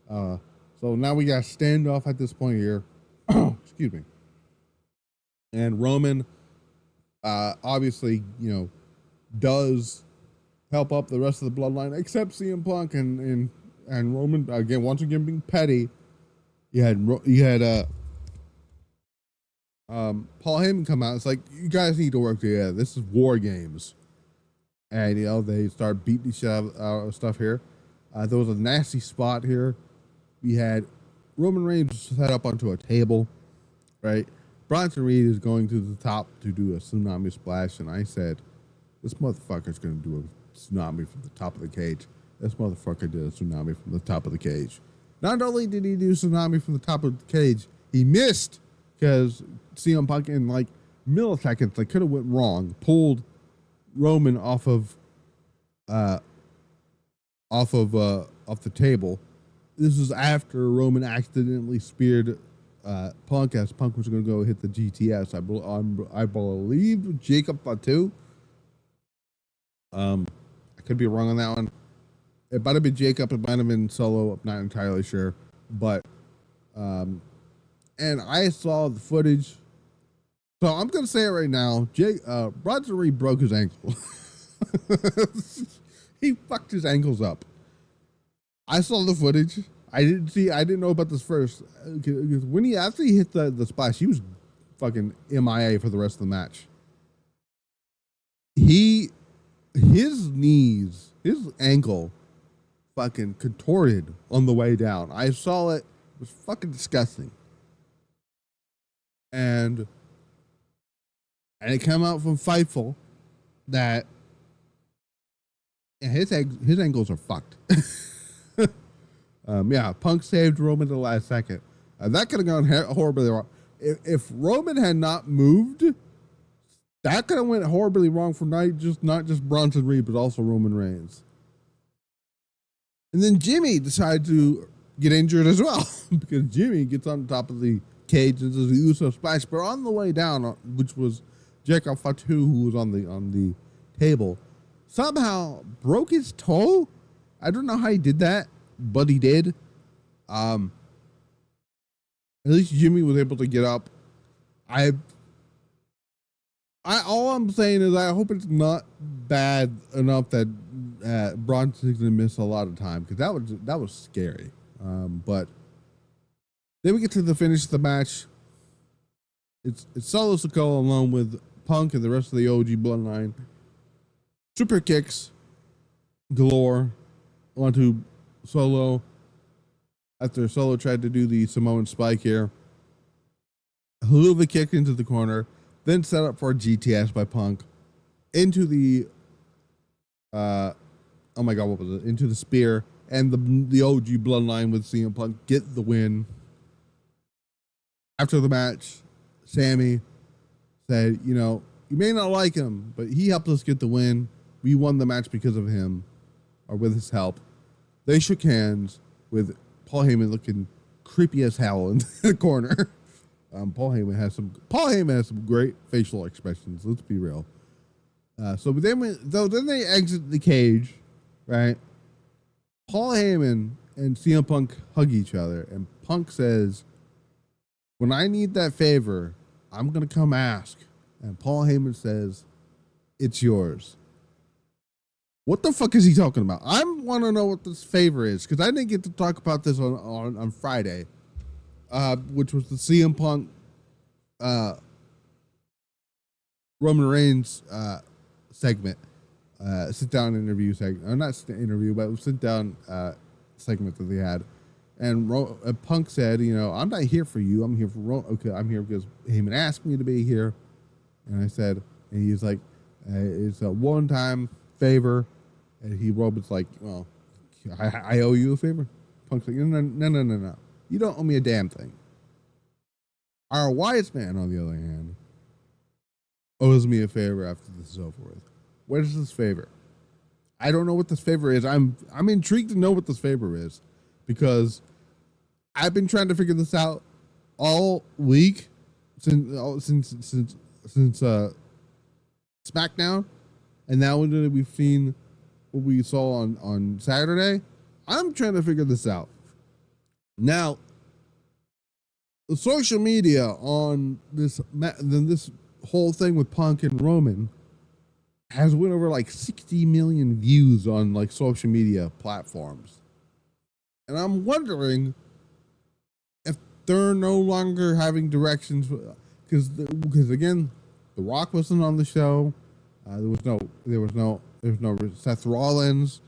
So now we got a standoff at this point here. Excuse me. And Roman, obviously, does help up the rest of the bloodline, except CM Punk and Roman again. Once again, being petty. You had Paul Heyman come out. It's like, you guys need to work together. This is WarGames. And, they start beating each other out of stuff here. There was a nasty spot here. We had Roman Reigns set up onto a table, right? Bronson Reed is going to the top to do a tsunami splash. And I said, this motherfucker's going to do a tsunami from the top of the cage. This motherfucker did a tsunami from the top of the cage. Not only did he do tsunami from the top of the cage, he missed because CM Punk in like milliseconds, they could have went wrong, pulled Roman off the table. This was after Roman accidentally speared Punk as Punk was going to go hit the GTS. I believe Jacob Fatu. I could be wrong on that one. It might have been Jacob. It might have been Solo. I'm not entirely sure, but and I saw the footage. So I'm going to say it right now. Bronson Reed broke his ankle. He fucked his ankles up. I saw the footage. I didn't know about this first. When he actually hit the splash, he was fucking MIA for the rest of the match. His ankle fucking contorted on the way down. I saw it. It was fucking disgusting. And it came out from Fightful that his ankles are fucked. Punk saved Roman at the last second. That could have gone horribly wrong. If Roman had not moved, that could have went horribly wrong for not just Bronson Reed, but also Roman Reigns. And then Jimmy decided to get injured as well because Jimmy gets on top of the cage and does the Uso splash. But on the way down, which was Jacob Fatu, who was on the table, somehow broke his toe. I don't know how he did that, but he did. At least Jimmy was able to get up. All I'm saying is I hope it's not bad enough that Bronson's gonna miss a lot of time because that was scary. But then we get to the finish of the match. It's Solo Sikoa along with Punk and the rest of the OG bloodline. Super kicks galore onto Solo after Solo tried to do the Samoan spike here. Haluva kick into the corner, then set up for a GTS by Punk into the into the spear, and the OG bloodline with CM Punk get the win. After the match, Sammy said, you may not like him, but he helped us get the win. We won the match because of him, or with his help. They shook hands with Paul Heyman looking creepy as hell in the corner. Paul Heyman has some great facial expressions. Let's be real. So then they exit the cage, right? Paul Heyman and CM Punk hug each other, and Punk says, "When I need that favor, I'm gonna come ask." And Paul Heyman says, "It's yours." What the fuck is he talking about? I want to know what this favor is because I didn't get to talk about this on Friday, which was the CM Punk Roman Reigns segment, sit down interview segment, or not interview, but sit down segment that they had, and Punk said, "I'm not here for you. I'm here for I'm here because Heyman asked me to be here. And I said, and he's like, it's a one-time favor. And Roman's like, well, I owe you a favor. Punk's like, no. You don't owe me a damn thing. Our wise man, on the other hand, owes me a favor after this is over with. What is this favor? I don't know what this favor is. I'm intrigued to know what this favor is because I've been trying to figure this out all week since SmackDown, and now we've seen what we saw on Saturday. I'm trying to figure this out. Now, the social media on this whole thing with Punk and Roman has went over like 60 million views on like social media platforms. And I'm wondering if they're no longer having directions because again, The Rock wasn't on the show. There was no Seth Rollins.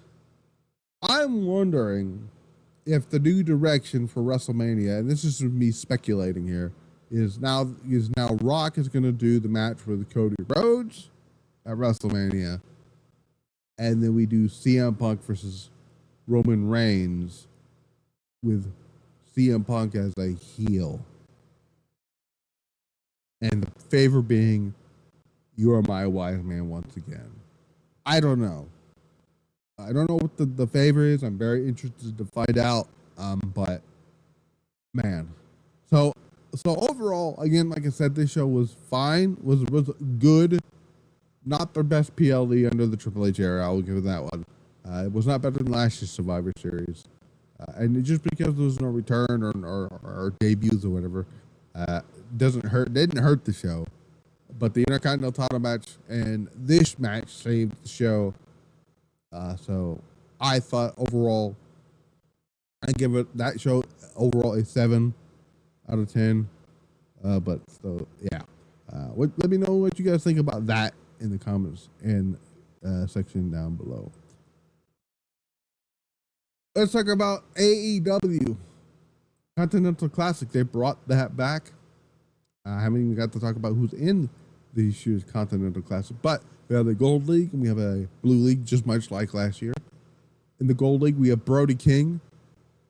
I'm wondering if the new direction for WrestleMania, and this is me speculating here, is now Rock is going to do the match with Cody Rhodes at WrestleMania, and then we do CM Punk versus Roman Reigns with CM Punk as a heel, and the favor being, you are my wise man once again. I don't know what the favor is. I'm very interested to find out. But man, so overall, again, like I said, this show was fine. Was good. Not their best PLE under the Triple H era. I will give it that one. It was not better than last year's Survivor Series, and just because there was no return or debuts or whatever, didn't hurt the show. But the Intercontinental title match and this match saved the show. So I thought overall, I give that show overall a 7 out of 10. But so yeah, let me know what you guys think about that in the comments and section down below. Let's talk about AEW Continental Classic. They brought that back. I haven't even got to talk about who's in this year's Continental Classic, but we have the Gold League and we have a Blue League, just much like last year. In the Gold League, we have Brody King,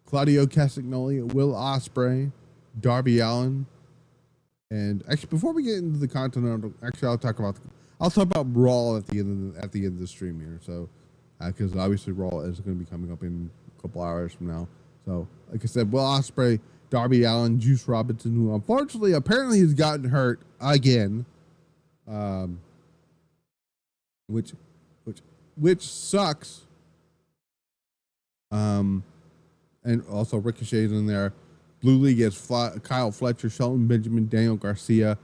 Claudio Castagnoli, Will Ospreay, Darby Allin, and actually, before we get into the Continental, actually, I'll talk about Raw at the end of the stream here. So, because obviously Raw is going to be coming up in a couple hours from now. So, like I said, Will Ospreay, Darby Allin, Juice Robinson, who unfortunately apparently has gotten hurt again, which sucks. And also Ricochet's in there. Blue League has Kyle Fletcher, Shelton Benjamin, Daniel Garcia,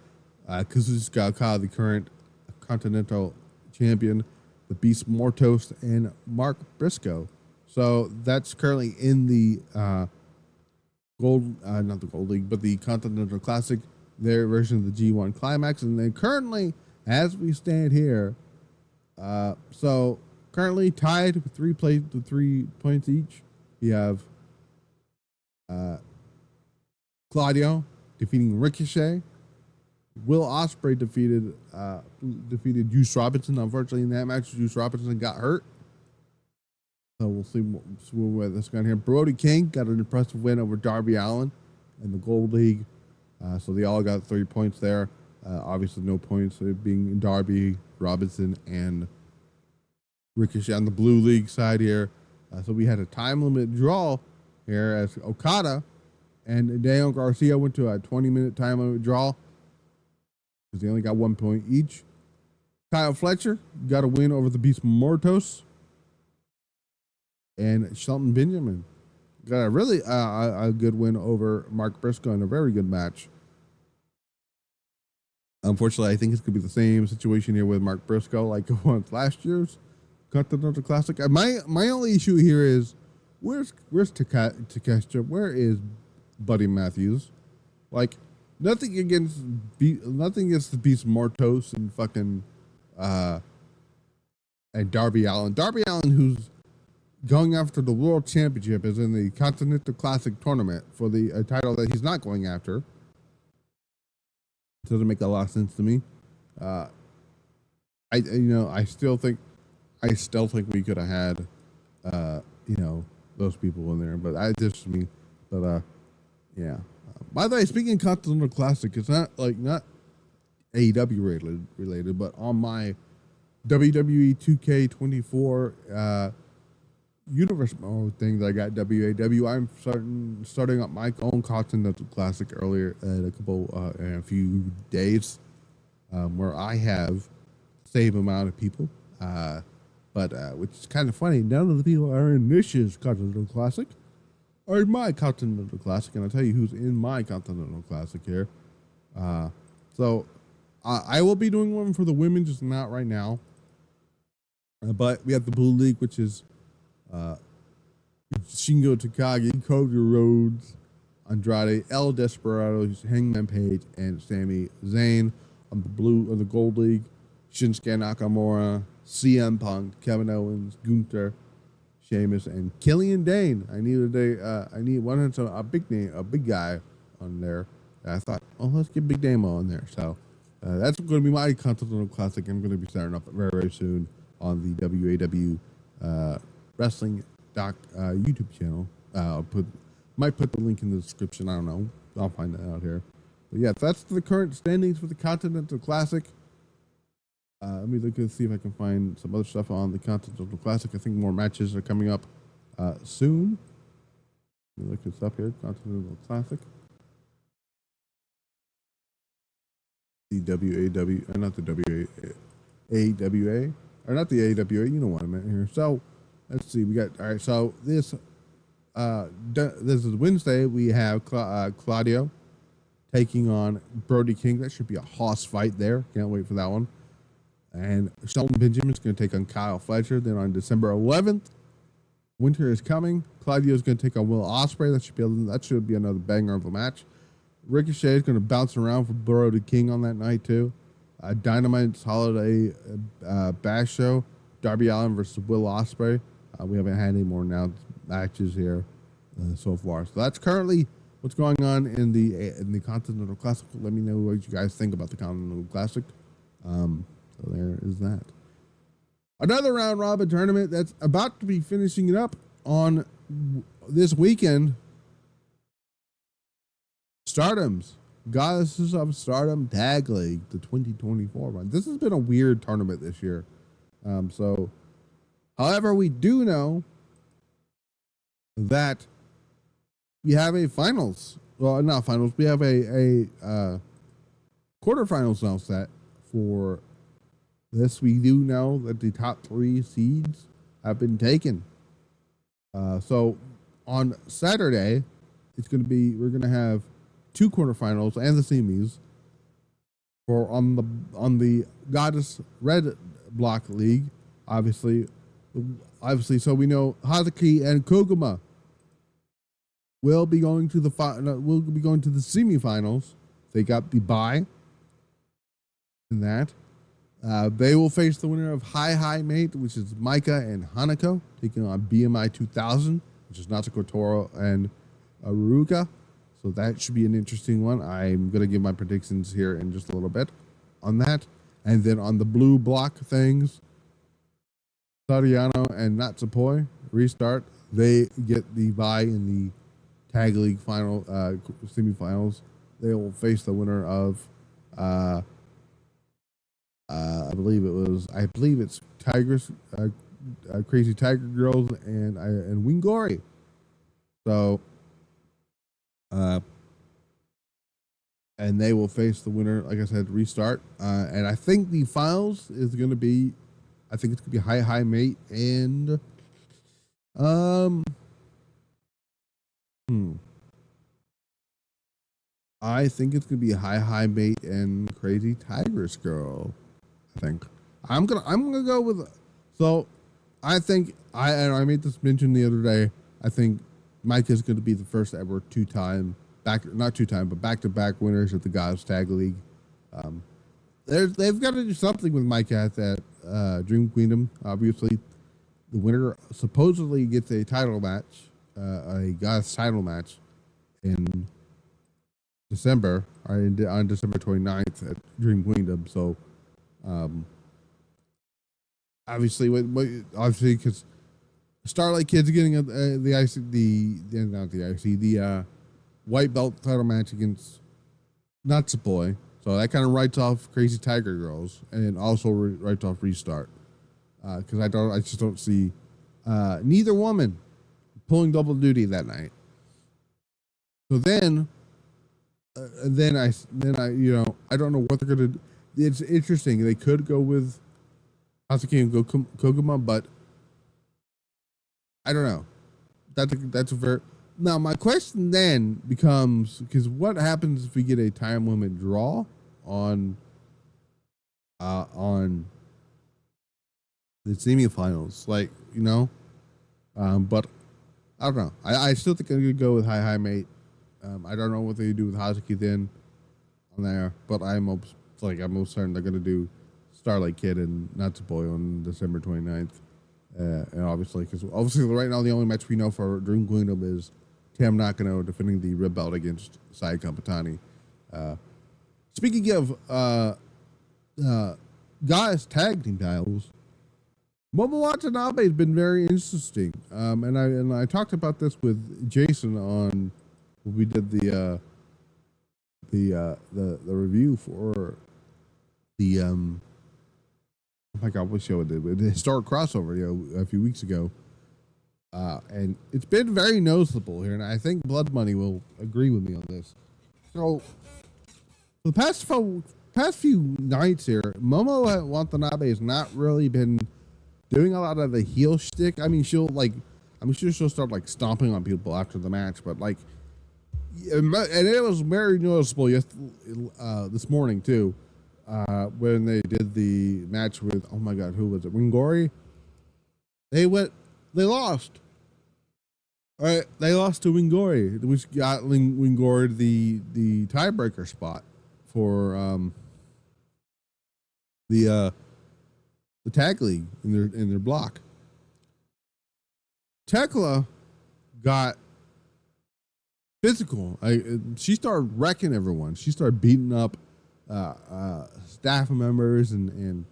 Kazuchika Okada, the current Continental Champion, the Beast Mortos, and Mark Briscoe. So that's currently in the not the Gold League, but the Continental Classic, their version of the G1 Climax. And then currently, as we stand here, so currently tied with 3 points each. We have Claudio defeating Ricochet. Will Ospreay defeated Juice Robinson. Unfortunately, in that match, Juice Robinson got hurt. So we'll see where this got here. Brody King got an impressive win over Darby Allin in the Gold League. So they all got 3 points there. Obviously, no points being Darby, Robinson, and Ricochet on the Blue League side here. So we had a time limit draw here as Okada and Daniel Garcia went to a 20-minute time limit draw because they only got 1 point each. Kyle Fletcher got a win over the Beast Mortos. And Shelton Benjamin got a really a good win over Mark Briscoe in a very good match. Unfortunately, I think it's going to be the same situation here with Mark Briscoe like it was last year's Continental Classic. My only issue here is where's Takeshita? Where is Buddy Matthews? Like nothing against the Beast Mortos and fucking and Darby Allin. Darby Allin, who's going after the World Championship, is in the Continental Classic tournament for the title that he's not going after. It doesn't make a lot of sense to me. I still think we could have had, those people in there, but I just me, but yeah. By the way, speaking of Continental Classic, it's not AEW related, but on my WWE 2K24 universe mode thing that I got WAW, I'm starting up my own Continental Classic earlier in a few days, where I have the same amount of people, but which is kind of funny. None of the people are in this year's Continental Classic are in my Continental Classic, and I'll tell you who's in my Continental Classic here. So I will be doing one for the women, just not right now. But we have the Blue League, which is Shingo Takagi, Cody Rhodes, Andrade, El Desperado, Hangman Page, and Sami Zayn. On the Gold League, Shinsuke Nakamura, CM Punk, Kevin Owens, Gunther, Sheamus, and Killian Dane. I need a big guy on there. And I thought, let's get Big Damo on there. So that's going to be my Continental Classic. I'm going to be starting up very, very soon on the WAW Wrestling YouTube channel. Might put the link in the description. I don't know. I'll find that out here. But yeah, that's the current standings for the Continental Classic. Let me look and see if I can find some other stuff on the Continental Classic. I think more matches are coming up soon. Let me look this up here. Continental Classic. The WAW, not the AWA, or not the AWA. You know what I meant here. So let's see. We got all right. So this is Wednesday. We have Claudio taking on Brody King. That should be a hoss fight there. Can't wait for that one. And Shelton Benjamin's going to take on Kyle Fletcher. Then on December 11th, Winter is coming. Claudio's going to take on Will Ospreay. That should be another banger of a match. Ricochet is going to bounce around for Brody King on that night too. Dynamite's Holiday Bash Show. Darby Allin versus Will Ospreay. We haven't had any more announced matches here so far. So that's currently what's going on in the Continental Classic. Let me know what you guys think about the Continental Classic. So there is that. Another round robin tournament that's about to be finishing it up on this weekend. Stardom's Goddesses of Stardom Tag League, the 2024 one. This has been a weird tournament this year. However, we do know that we have a finals. Well, not finals. We have a quarterfinals now set for this. We do know that the top 3 seeds have been taken. So on Saturday, we're going to have 2 quarterfinals and the semis for on the Goddess Red Block League. Obviously, so we know Hazuki and Koguma will be going to the semifinals. They got the bye in that. They will face the winner of High Mate, which is Micah and Hanako, taking on BMI 2000, which is Natsuko Toro and Aruka. So that should be an interesting one. I'm going to give my predictions here in just a little bit on that. And then on the blue block things, Sariano and Natsupoi restart. They get the bye in the Tag League final semifinals. They will face the winner of I believe it's Tigers, Crazy Tiger Girls, and Wingori. So, and they will face the winner, like I said, restart. And I think the finals is going to be, it's going to be High Mate and I think it's going to be High Mate and Crazy Tigress Girl. I think I'm gonna go with. So, I think I made this mention the other day. I think Mike is going to be the first ever back-to-back winners of the Goddess Tag League. They've got to do something with Mike at that Dream Queendom. Obviously, the winner supposedly gets a title match, a Goddess title match, in December, or on December 29th at Dream Queendom. So Obviously, obviously because Starlight Kid's getting the white belt title match against Natsupoi. So that kind of writes off Crazy Tiger Girls and also writes off Restart. Because I just don't see neither woman pulling double duty that night. So then I I don't know what they're gonna do. It's interesting. They could go with Hazuki and Koguma, but I don't know. That's a very now. My question then becomes, because what happens if we get a time limit draw on the semifinals? Like, but I don't know. I still think I'm gonna go with Hi Mate. I don't know what they do with Hazuki then on there, but I'm most certain they're gonna do Starlight Kid and Natsupoi on December 29th. And obviously right now the only match we know for Dream Kingdom is Tam Nakano defending the Red Belt against Sai Kamatani. Speaking of guys tag team titles, Momo Watanabe has been very interesting. And I talked about this with Jason on when we did the review for the oh my God, what show it did? The historic crossover, a few weeks ago. And it's been very noticeable here, and I think Blood Money will agree with me on this. So, for the past few nights here, Momo Watanabe has not really been doing a lot of the heel shtick. I'm sure she'll start like stomping on people after the match, but like, and it was very noticeable this morning too. When they did the match with, oh my God, who was it? Wingori. They lost. All right, they lost to Wingori, which got Wingori the tiebreaker spot for the tag league in their block. Tekla got physical. She started wrecking everyone. She started beating up staff members and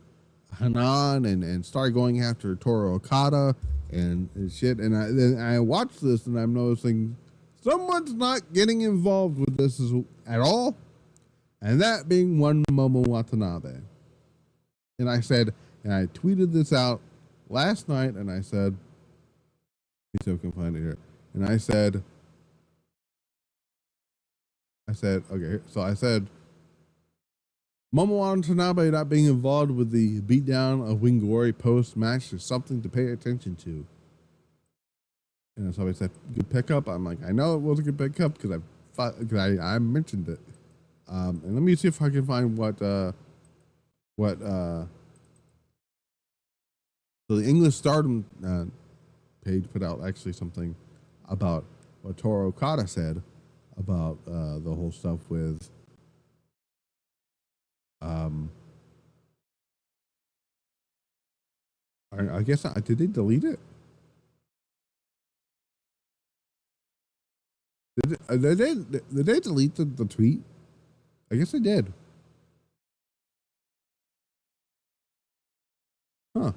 Hanan and started going after Toru Okada and shit. And I watched this and I'm noticing someone's not getting involved with this at all, and that being one Momo Watanabe. And I tweeted this out last night, and I said, let me see if I can find it here. And I said, okay, so I said, Momo Watanabe not being involved with the beatdown of Wingori post-match is something to pay attention to. And somebody said, good pickup. I'm like, I know it was a good pickup because I mentioned it. And let me see if I can find what so the English Stardom page put out actually something about what Toru Okada said about the whole stuff with I guess did they delete it? Did they delete the tweet? I guess they did. Huh.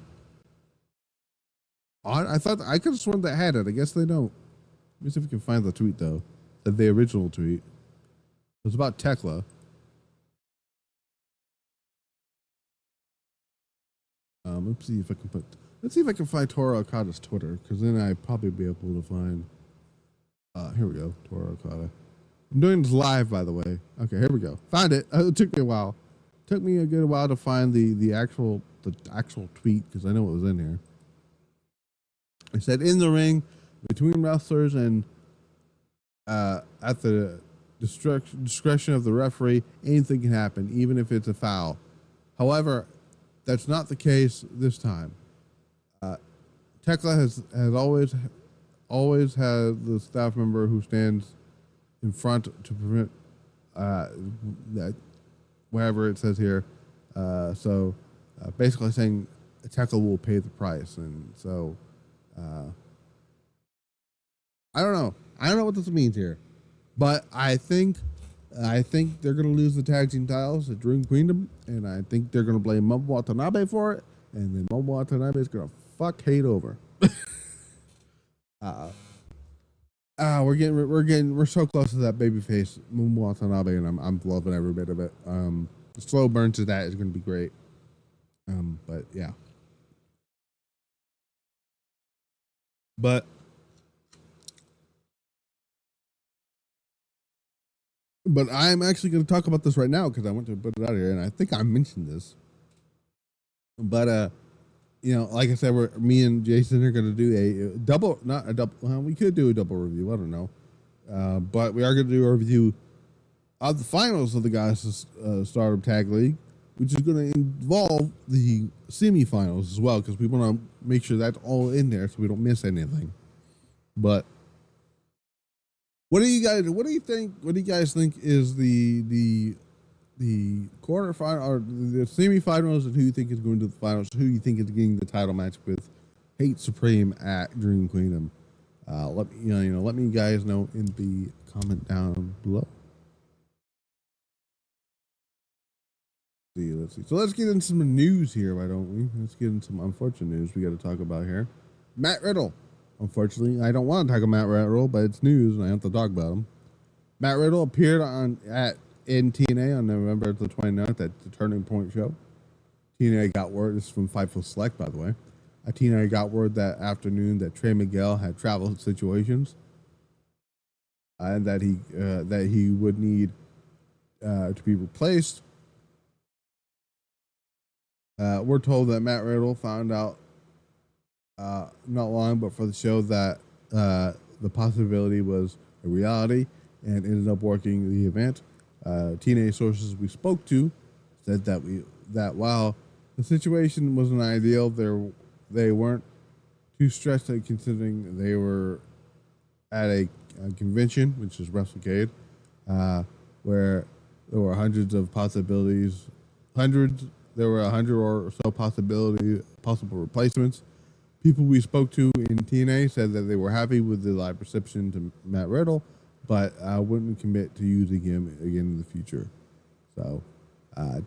I thought I could have sworn they had it. I guess they don't. Let me see if we can find the tweet though. The original tweet. It was about Tekla. Let's see if I can find Toru Okada's Twitter, because then I'd probably be able to find. Here we go, Toru Okada. I'm doing this live, by the way. Okay, here we go. Found it. It took me a while. Took me a good while to find the actual tweet, because I know it was in here. It said, in the ring between wrestlers and at the discretion of the referee, anything can happen, even if it's a foul. However, that's not the case this time. Tekla has always had the staff member who stands in front to prevent that, whatever it says here. So basically saying Tekla will pay the price, and so I don't know what this means here, but I think I think they're going to lose the tag team titles at Dream Kingdom, and I think they're going to blame Momo Watanabe for it, and then Momo Watanabe is going to fuck hate over. We're so close to that babyface Momo Watanabe, and I'm loving every bit of it. The slow burn to that is going to be great. But yeah. But I'm actually going to talk about this right now because I want to put it out here, and I think I mentioned this. But like I said, me and Jason are going to do a double, not a double. Well, we could do a double review. I don't know, but we are going to do a review of the finals of the Guys Stardom Tag League, which is going to involve the semifinals as well, because we want to make sure that's all in there so we don't miss anything. But what do you guys think is the quarterfinal or the semifinals, and who you think is going to the finals? Who you think is getting the title match with Hate Supreme at Dream Kingdom? Let me guys know in the comment down below. Let's see. So let's get into some news here, why don't we? Let's get into some unfortunate news we got to talk about here. Matt Riddle. Unfortunately, I don't want to talk about Matt Riddle, but it's news and I have to talk about him. Matt Riddle appeared in TNA on November the 29th at the Turning Point show. TNA got word, this is from Fightful Select, by the way. TNA got word that afternoon that Trey Miguel had travel situations and that he would need to be replaced. We're told that Matt Riddle found out not long before the show that the possibility was a reality and ended up working the event. TNA sources we spoke to said that while the situation wasn't ideal, they weren't too stressed out considering they were at a convention, which is WrestleCade, where there were hundreds of possibilities. There were 100 or so possible replacements. People we spoke to in TNA said that they were happy with the live reception to Matt Riddle, but wouldn't commit to using him again in the future. So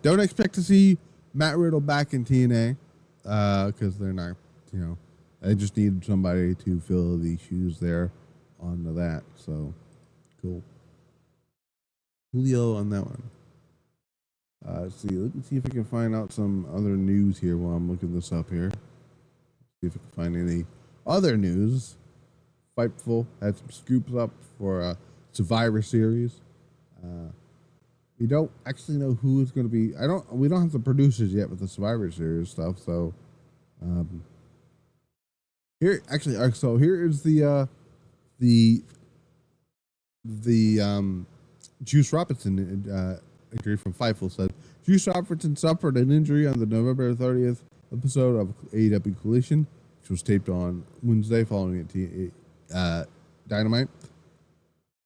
don't expect to see Matt Riddle back in TNA because they're not, they just need somebody to fill the shoes there on that. So cool. Julio on that one. Let's see. Let me see if I can find out some other news here while I'm looking this up here. See if I can find any other news. Fightful had some scoops up for Survivor Series. We don't actually know who is going to be. We don't have the producers yet with the Survivor Series stuff. So here is the Juice Robinson injury from Fightful said Juice Robinson suffered an injury on the November 30th episode of AEW Collision, which was taped on Wednesday following it Dynamite.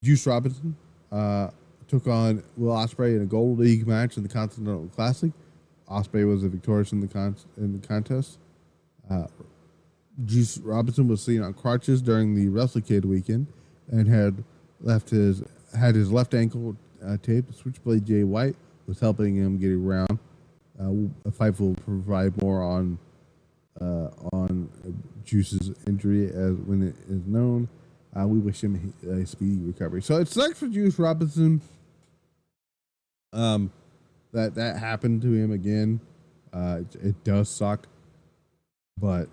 Juice Robinson took on Will Ospreay in a Gold League match in the Continental Classic. Ospreay was victorious in the contest. Juice Robinson was seen on crutches during the WrestleKid weekend and had his left ankle taped. Switchblade Jay White was helping him get around. Fife will provide more on Juice's injury as when it is known. We wish him a speedy recovery. So it sucks for Juice Robinson that happened to him again. It does suck, but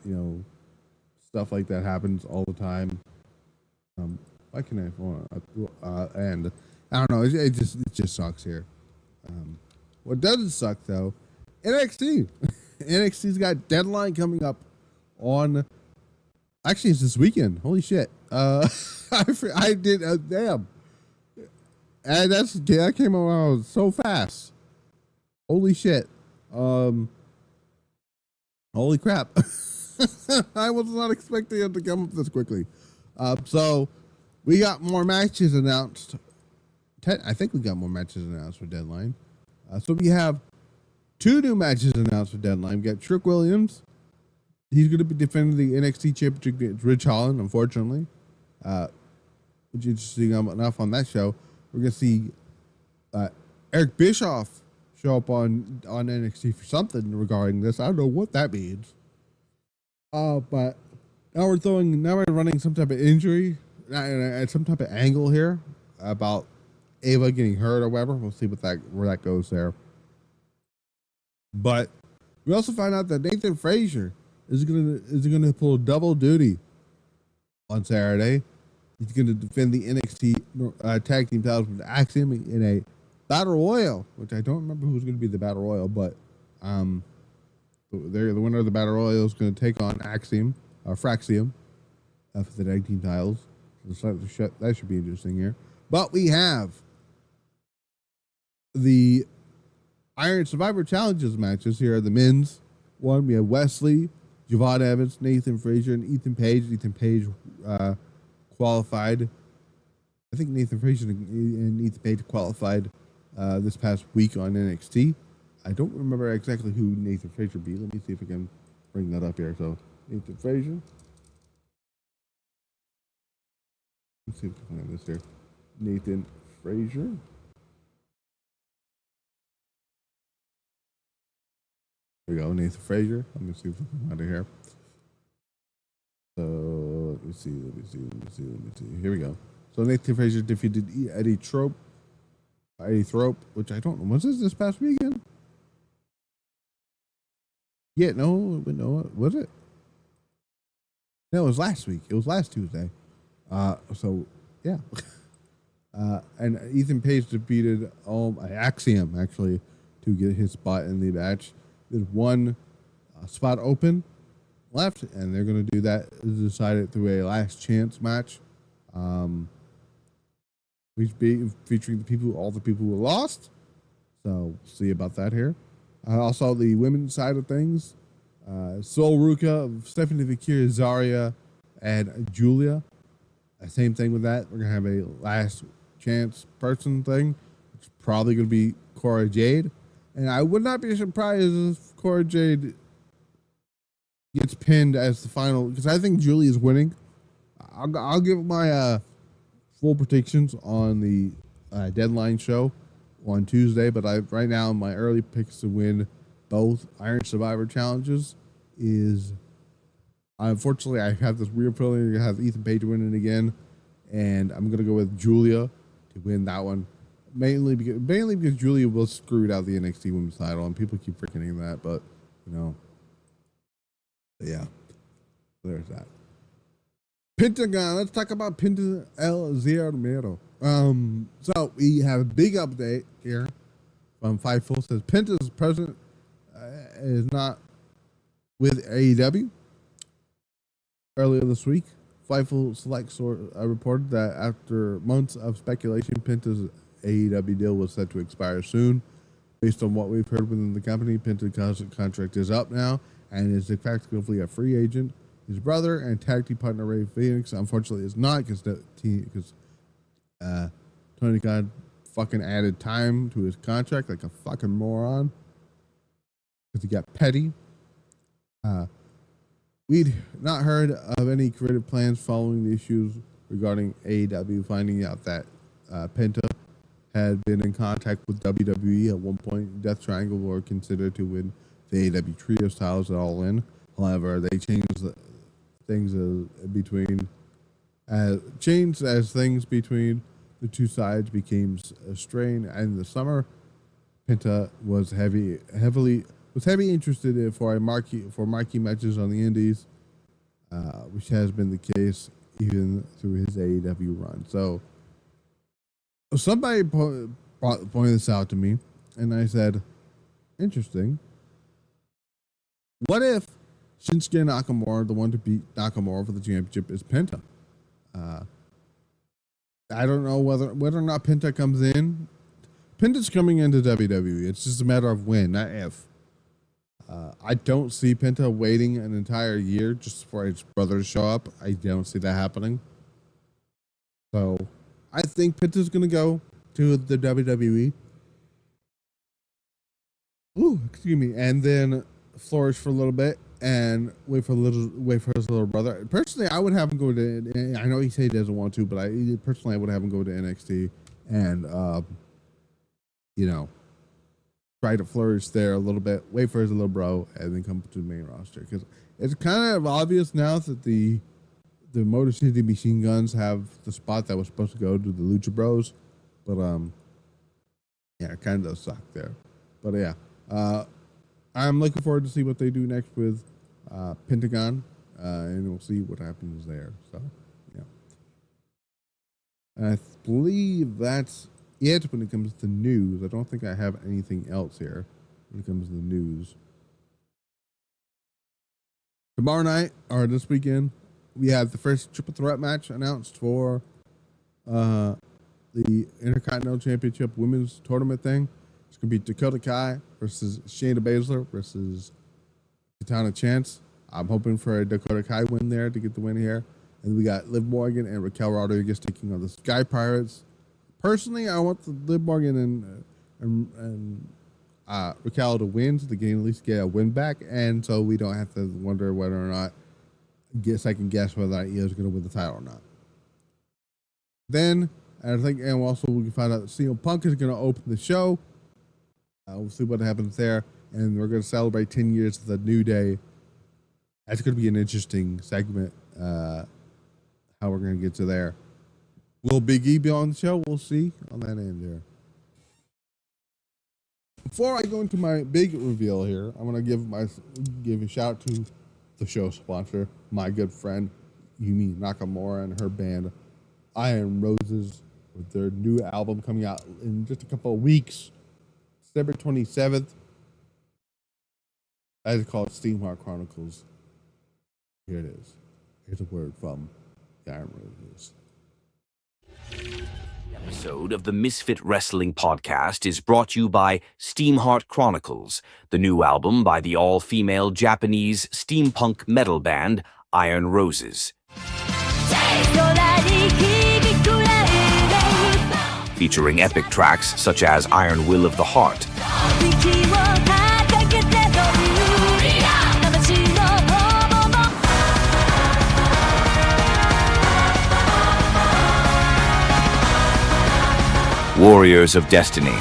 stuff like that happens all the time. Why can I? And I don't know. It just sucks here. What doesn't suck though, NXT. NXT's got Deadline coming up on. Actually, it's this weekend. Holy shit! I did. Damn. And that came around so fast. Holy shit. Holy crap. I was not expecting it to come up this quickly. So we got more matches announced. I think we got more matches announced for Deadline. So we have 2 new matches announced for Deadline. We got Trick Williams. He's going to be defending the NXT Championship against Rich Holland, unfortunately. Which is interesting enough on that show. We're going to see Eric Bischoff show up on NXT for something regarding this. I don't know what that means. But now we're running some type of injury and some type of angle here about Ava getting hurt or whatever. We'll see where that goes there. But we also found out that Nathan Frazier is gonna pull double duty on Saturday. He's gonna defend the NXT tag team titles with Axiom in a battle royal, which I don't remember who's gonna be the battle royal, but the winner of the battle royal is gonna take on Axiom or Fraxium for the tag team titles. That should be interesting here. But we have the Iron Survivor Challenges matches here. The men's one, we have Wesley, Javon Evans, Nathan Frazier, and Ethan Page. Ethan Page qualified. I think Nathan Frazier and Ethan Page qualified this past week on NXT. I don't remember exactly who Nathan Frazier beat. Let me see if I can bring that up here. So Nathan Frazier. Let's see if I can find this here. Nathan Frazier. There we go, Nathan Frazier. Let me see if we can find it here. So let me see. Here we go. So Nathan Frazier defeated Eddie Thrope, which I don't know. Was this past weekend? Yeah, no, was it? No, it was last week. It was last Tuesday. So yeah. And Ethan Page defeated Axiom actually to get his spot in the match. There's one spot open left, and they're going to do that. Decide it through a last chance match, featuring all the people who lost. So we'll see about that here. Also, the women's side of things, Sol Ruka, Stephanie Vakir, Zarya, and Julia. Same thing with that. We're going to have a last chance person thing. It's probably going to be Cora Jade. And I would not be surprised if Cora Jade gets pinned as the final, because I think Julie is winning. I'll give my full predictions on the deadline show on Tuesday, but right now my early picks to win both Iron Survivor challenges is, unfortunately, I have this weird feeling you're going to have Ethan Page winning again, and I'm going to go with Julia to win that one. Mainly because Julia was screwed out of the NXT Women's title, and people keep forgetting that. But yeah, there's that. Pentagon. Let's talk about Pénta El Zero M. So we have a big update here from Fightful. Says Penta's president is not with AEW. Earlier this week, Fightful Select reported that after months of speculation, Penta's AEW deal was set to expire soon. Based on what we've heard within the company, Penta's contract is up now and is effectively a free agent. His brother and tag team partner Ray Phoenix, unfortunately, is not because Tony Khan fucking added time to his contract like a fucking moron because he got petty. We'd not heard of any creative plans following the issues regarding AEW finding out that Pénta had been in contact with WWE at one point. Death Triangle were considered to win the AEW Trios titles at All In. However, they changed things as things between the two sides became strained. And in the summer, Pénta was heavy interested for marquee matches on the Indies, which has been the case even through his AEW run. So somebody pointed this out to me, and I said, interesting. What if Shinsuke Nakamura, the one to beat Nakamura for the championship, is Pénta? I don't know whether or not Pénta comes in. Penta's coming into WWE. It's just a matter of when, not if. I don't see Pénta waiting an entire year just for his brother to show up. I don't see that happening. So I think Penta's going to go to the WWE. Ooh, excuse me. And then flourish for a little bit and wait for his little brother. Personally, I would have him go to, I know he said he doesn't want to, but I would have him go to NXT and you know, try to flourish there a little bit, wait for his little bro, and then come to the main roster. Because it's kind of obvious now that the Motor City Machine Guns have the spot that was supposed to go to the Lucha Bros, but yeah, it kind of does suck there. But yeah, I'm looking forward to see what they do next with Pentagon, and we'll see what happens there. So yeah, and I believe that's it when it comes to news. I don't think I have anything else here when it comes to the news. Tomorrow night, or this weekend, we have the first triple threat match announced for the Intercontinental Championship Women's Tournament thing. It's going to be Dakota Kai versus Shayna Baszler versus Katana Chance. I'm hoping for a Dakota Kai win there to get the win here. And we got Liv Morgan and Raquel Rodriguez taking on the Sky Pirates. Personally, I want the Liv Morgan and Raquel to win so they can at least get a win back. And so we don't have to wonder whether or not, second guess whether Io is going to win the title or not. Then, I think, and also we can find out that CM Punk is going to open the show. We'll see what happens there. And we're going to celebrate 10 years of the New Day. That's going to be an interesting segment, how we're going to get to there. Will Big E be on the show? We'll see on that end there. Before I go into my big reveal here, I'm going to give a shout out to the show sponsor, my good friend Yumi Nakamura and her band Iron Roses, with their new album coming out in just a couple of weeks, December 27th. That is called Steamheart Chronicles. Here it is. Here's a word from the Iron Roses. Episode of the Misfit Wrestling Podcast is brought to you by Steamheart Chronicles, the new album by the all-female Japanese steampunk metal band Iron Roses. Featuring epic tracks such as Iron Will of the Heart, Warriors of Destiny,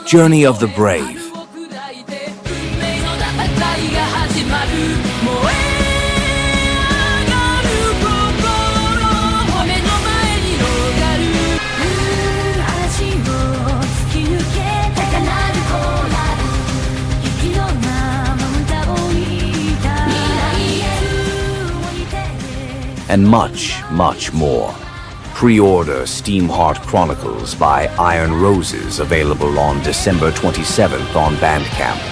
Journey of the Brave, and much, much more. Pre-order Steamheart Chronicles by Iron Roses, available on December 27th on Bandcamp.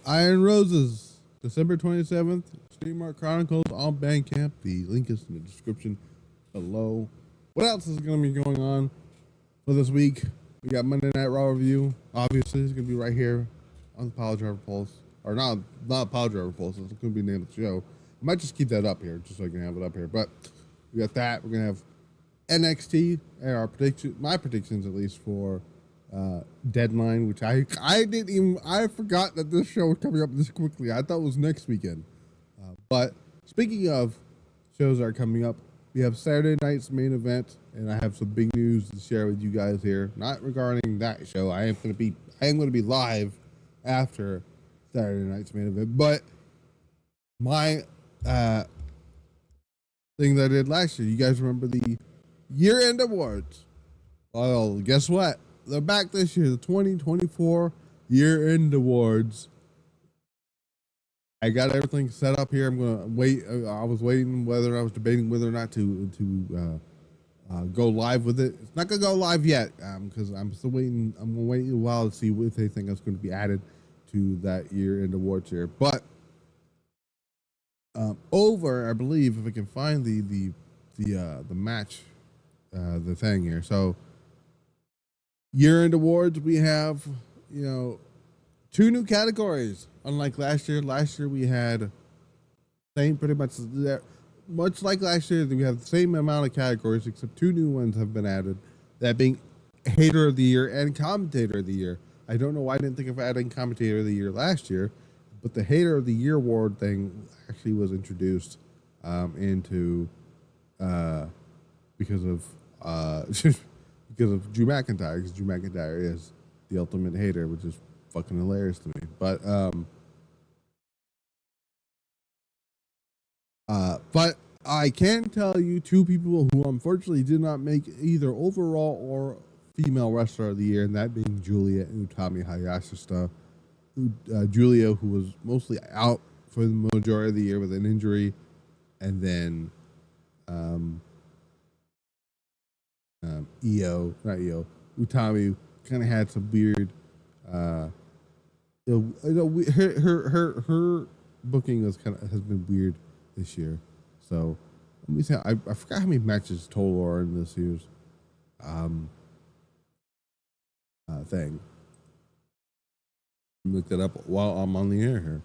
Iron Roses, December 27th, Steamheart Chronicles on Bandcamp. The link is in the description below. What else is going to be going on for this week? We got Monday Night Raw review. Obviously, it's going to be right here on the Piledriver Pulse. Or not Piledriver Pulse. It's going to be the name of the show. I might just keep that up here, just so I can have it up here. But we got that. We're going to have NXT and my predictions at least for Deadline, which I forgot that this show was coming up this quickly. I thought it was next weekend. But speaking of shows that are coming up, we have Saturday night's main event, and I have some big news to share with you guys here. Not regarding that show. I am going to be live after Saturday night's main event. But my thing that I did last year, you guys remember the year-end awards? Well, guess what? They're back this year, the 2024 year-end awards. I got everything set up here. I'm gonna wait. I was debating whether or not to go live with it. It's not gonna go live yet because I'm still waiting. I'm gonna wait a while to see if anything is going to be added to that year-end awards here. But I believe, if I can find the match, the thing here. So year-end awards, we have, you know, 2 new categories. Unlike last year. Last year we had pretty much like last year, we have the same amount of categories, except 2 new ones have been added. That being Hater of the Year and Commentator of the Year. I don't know why I didn't think of adding Commentator of the Year last year, but the Hater of the Year award thing actually was introduced into because of Drew McIntyre, because Drew McIntyre is the ultimate hater, which is fucking hilarious to me. But I can tell you 2 people who unfortunately did not make either overall or female wrestler of the year, and that being Julia and Utami Hayashishita. Julia, who was mostly out for the majority of the year with an injury, and then Utami kind of had some weird, her booking has been weird this year. So let me see. I forgot how many matches total are in this year's thing. Look that up while I'm on the air here.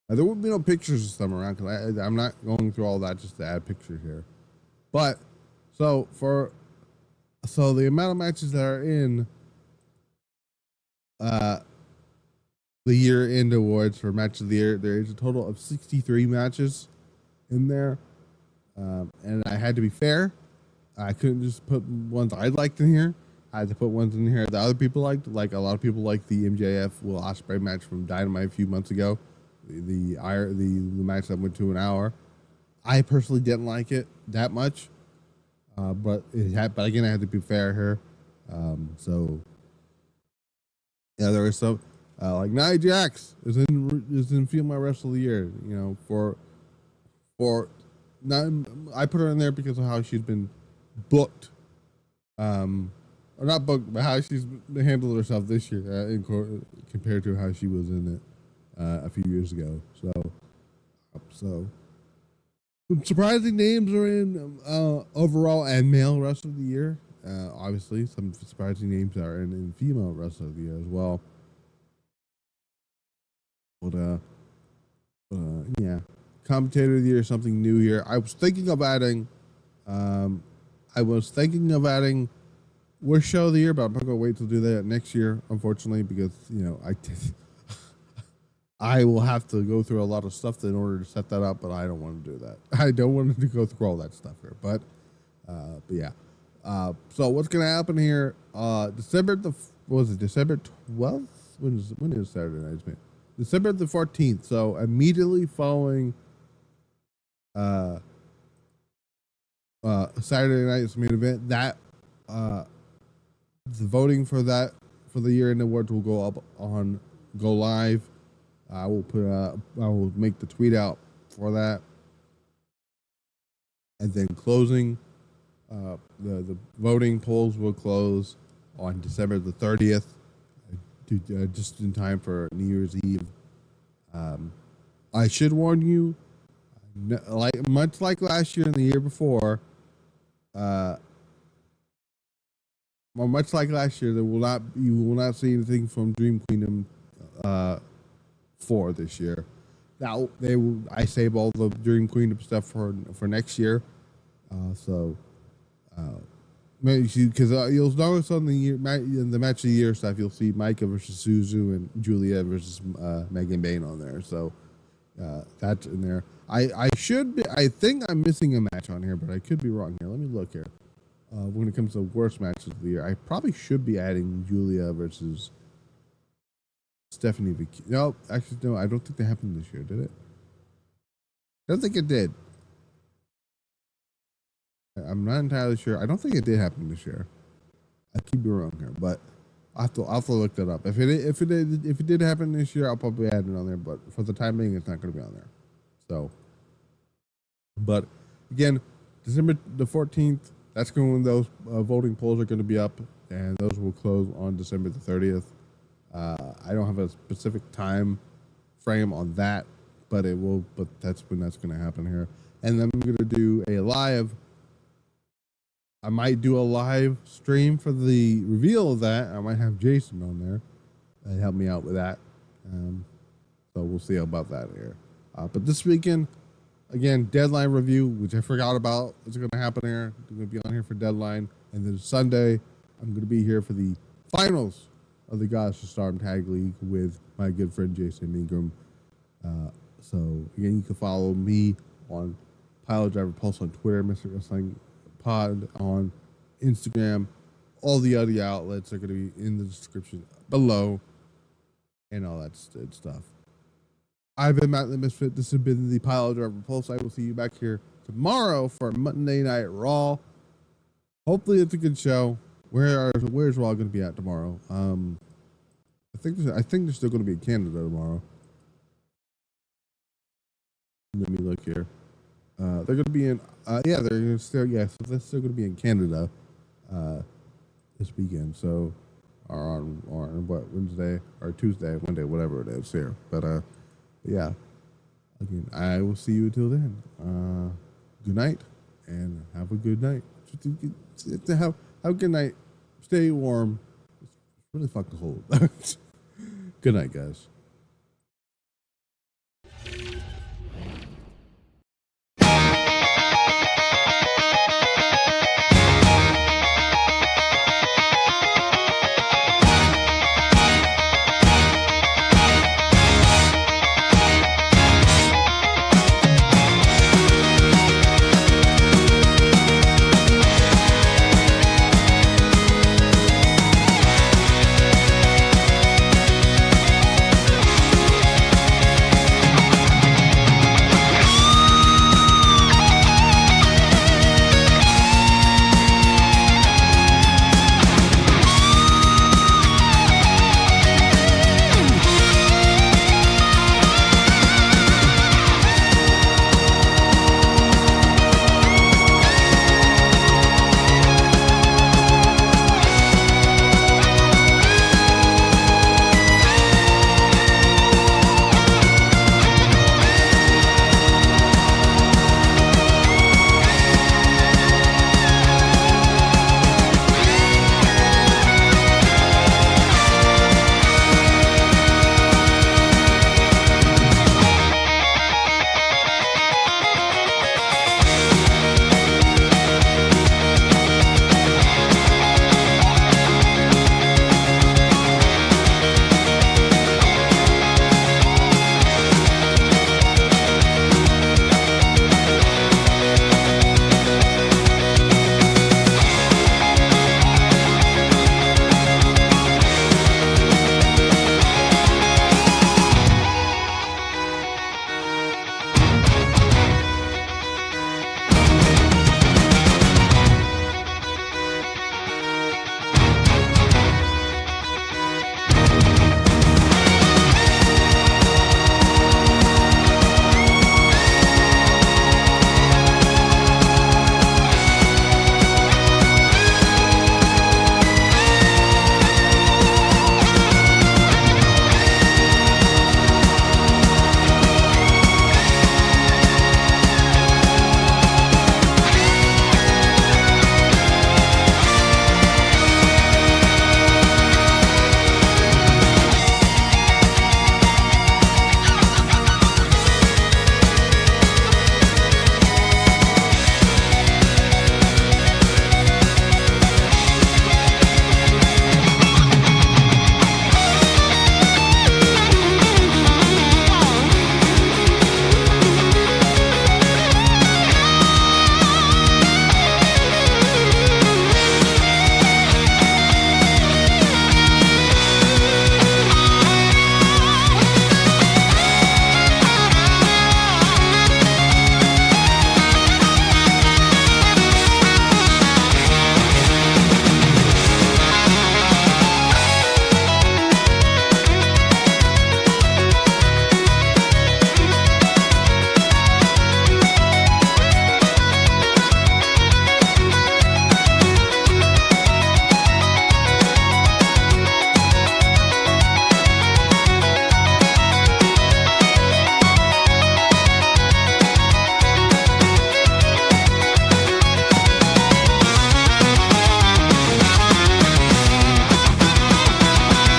There will be no pictures this time around because I'm not going through all that just to add picture here. But so the amount of matches that are in the year-end awards for match of the year, there is a total of 63 matches in there, and I had to be fair. I couldn't just put ones I liked in here. I had to put ones in here that other people liked. Like a lot of people liked the MJF Will Ospreay match from Dynamite a few months ago, the match that went to an hour. I personally didn't like it that much, but again, I had to be fair here. So yeah, there was some like Nia Jax is in Female Wrestler of the Year. You know, for not, I put her in there because of how she's been booked. Or not booked, but how she's handled herself this year compared to how she was in it a few years ago. So some surprising names are in overall and male wrestler of the year. Obviously, some surprising names are in female wrestler of the year as well. But yeah, commentator of the year, something new here. I was thinking of adding Worst Show of the Year, but I'm not gonna wait to do that next year, unfortunately, because I will have to go through a lot of stuff in order to set that up, but I don't want to do that. I don't want to go through all that stuff here, but yeah. So what's gonna happen here? December 12th? When is Saturday Night's Main? December the 14th. So immediately following Saturday Night's Main Event, that the voting for the year-end awards will go live. I will make the tweet out for that, and then closing. The voting polls will close on December the 30th, just in time for New Year's Eve. I should warn you, much like last year and the year before, much like last year, you will not see anything from Dream Kingdom 4 this year. Now I save all the Dream Kingdom stuff for next year. Because you'll notice on the match of the year stuff, you'll see Micah versus Suzu and Julia versus Megan Bain on there. So that's in there. I think I'm missing a match on here, but I could be wrong here. Let me look here. When it comes to worst matches of the year, I probably should be adding Julia versus Stephanie Vicky. No, actually, no. I don't think that happened this year, did it? I don't think it did. I'm not entirely sure. I don't think it did happen this year. I could be wrong here, but I'll have to look that up. If it did happen this year, I'll probably add it on there. But for the time being, it's not going to be on there. So, but again, December the 14th. That's when those voting polls are going to be up, and those will close on December the 30th. I don't have a specific time frame on that, but it will. But that's when that's going to happen here. And then I'm going to do a live. I might do a live stream for the reveal of that. I might have Jason on there to help me out with that. So we'll see about that here. But this weekend, again, deadline review, which I forgot about. It's going to happen here. I'm going to be on here for deadline. And then Sunday, I'm going to be here for the finals of the Goddess of Stardom Tag League with my good friend Jason Ingram. So, again, you can follow me on Piledriver Pulse on Twitter, Mr. Wrestling Pod on Instagram. All the other outlets are going to be in the description below and all that good stuff. I've been Matt the Misfit. This has been the Piledriver Pulse. I will see you back here tomorrow for Monday Night Raw. Hopefully it's a good show. Where's Raw going to be at tomorrow? I think they're still going to be in Canada tomorrow. Let me look here. They're going to be in, so they're still going to be in Canada this weekend. So, or on what, Wednesday or Tuesday, Monday, whatever it is here. But yeah, again, I will see you until then. Good night and have a good night. Have a good night. Stay warm. It's really fucking cold. Good night, guys.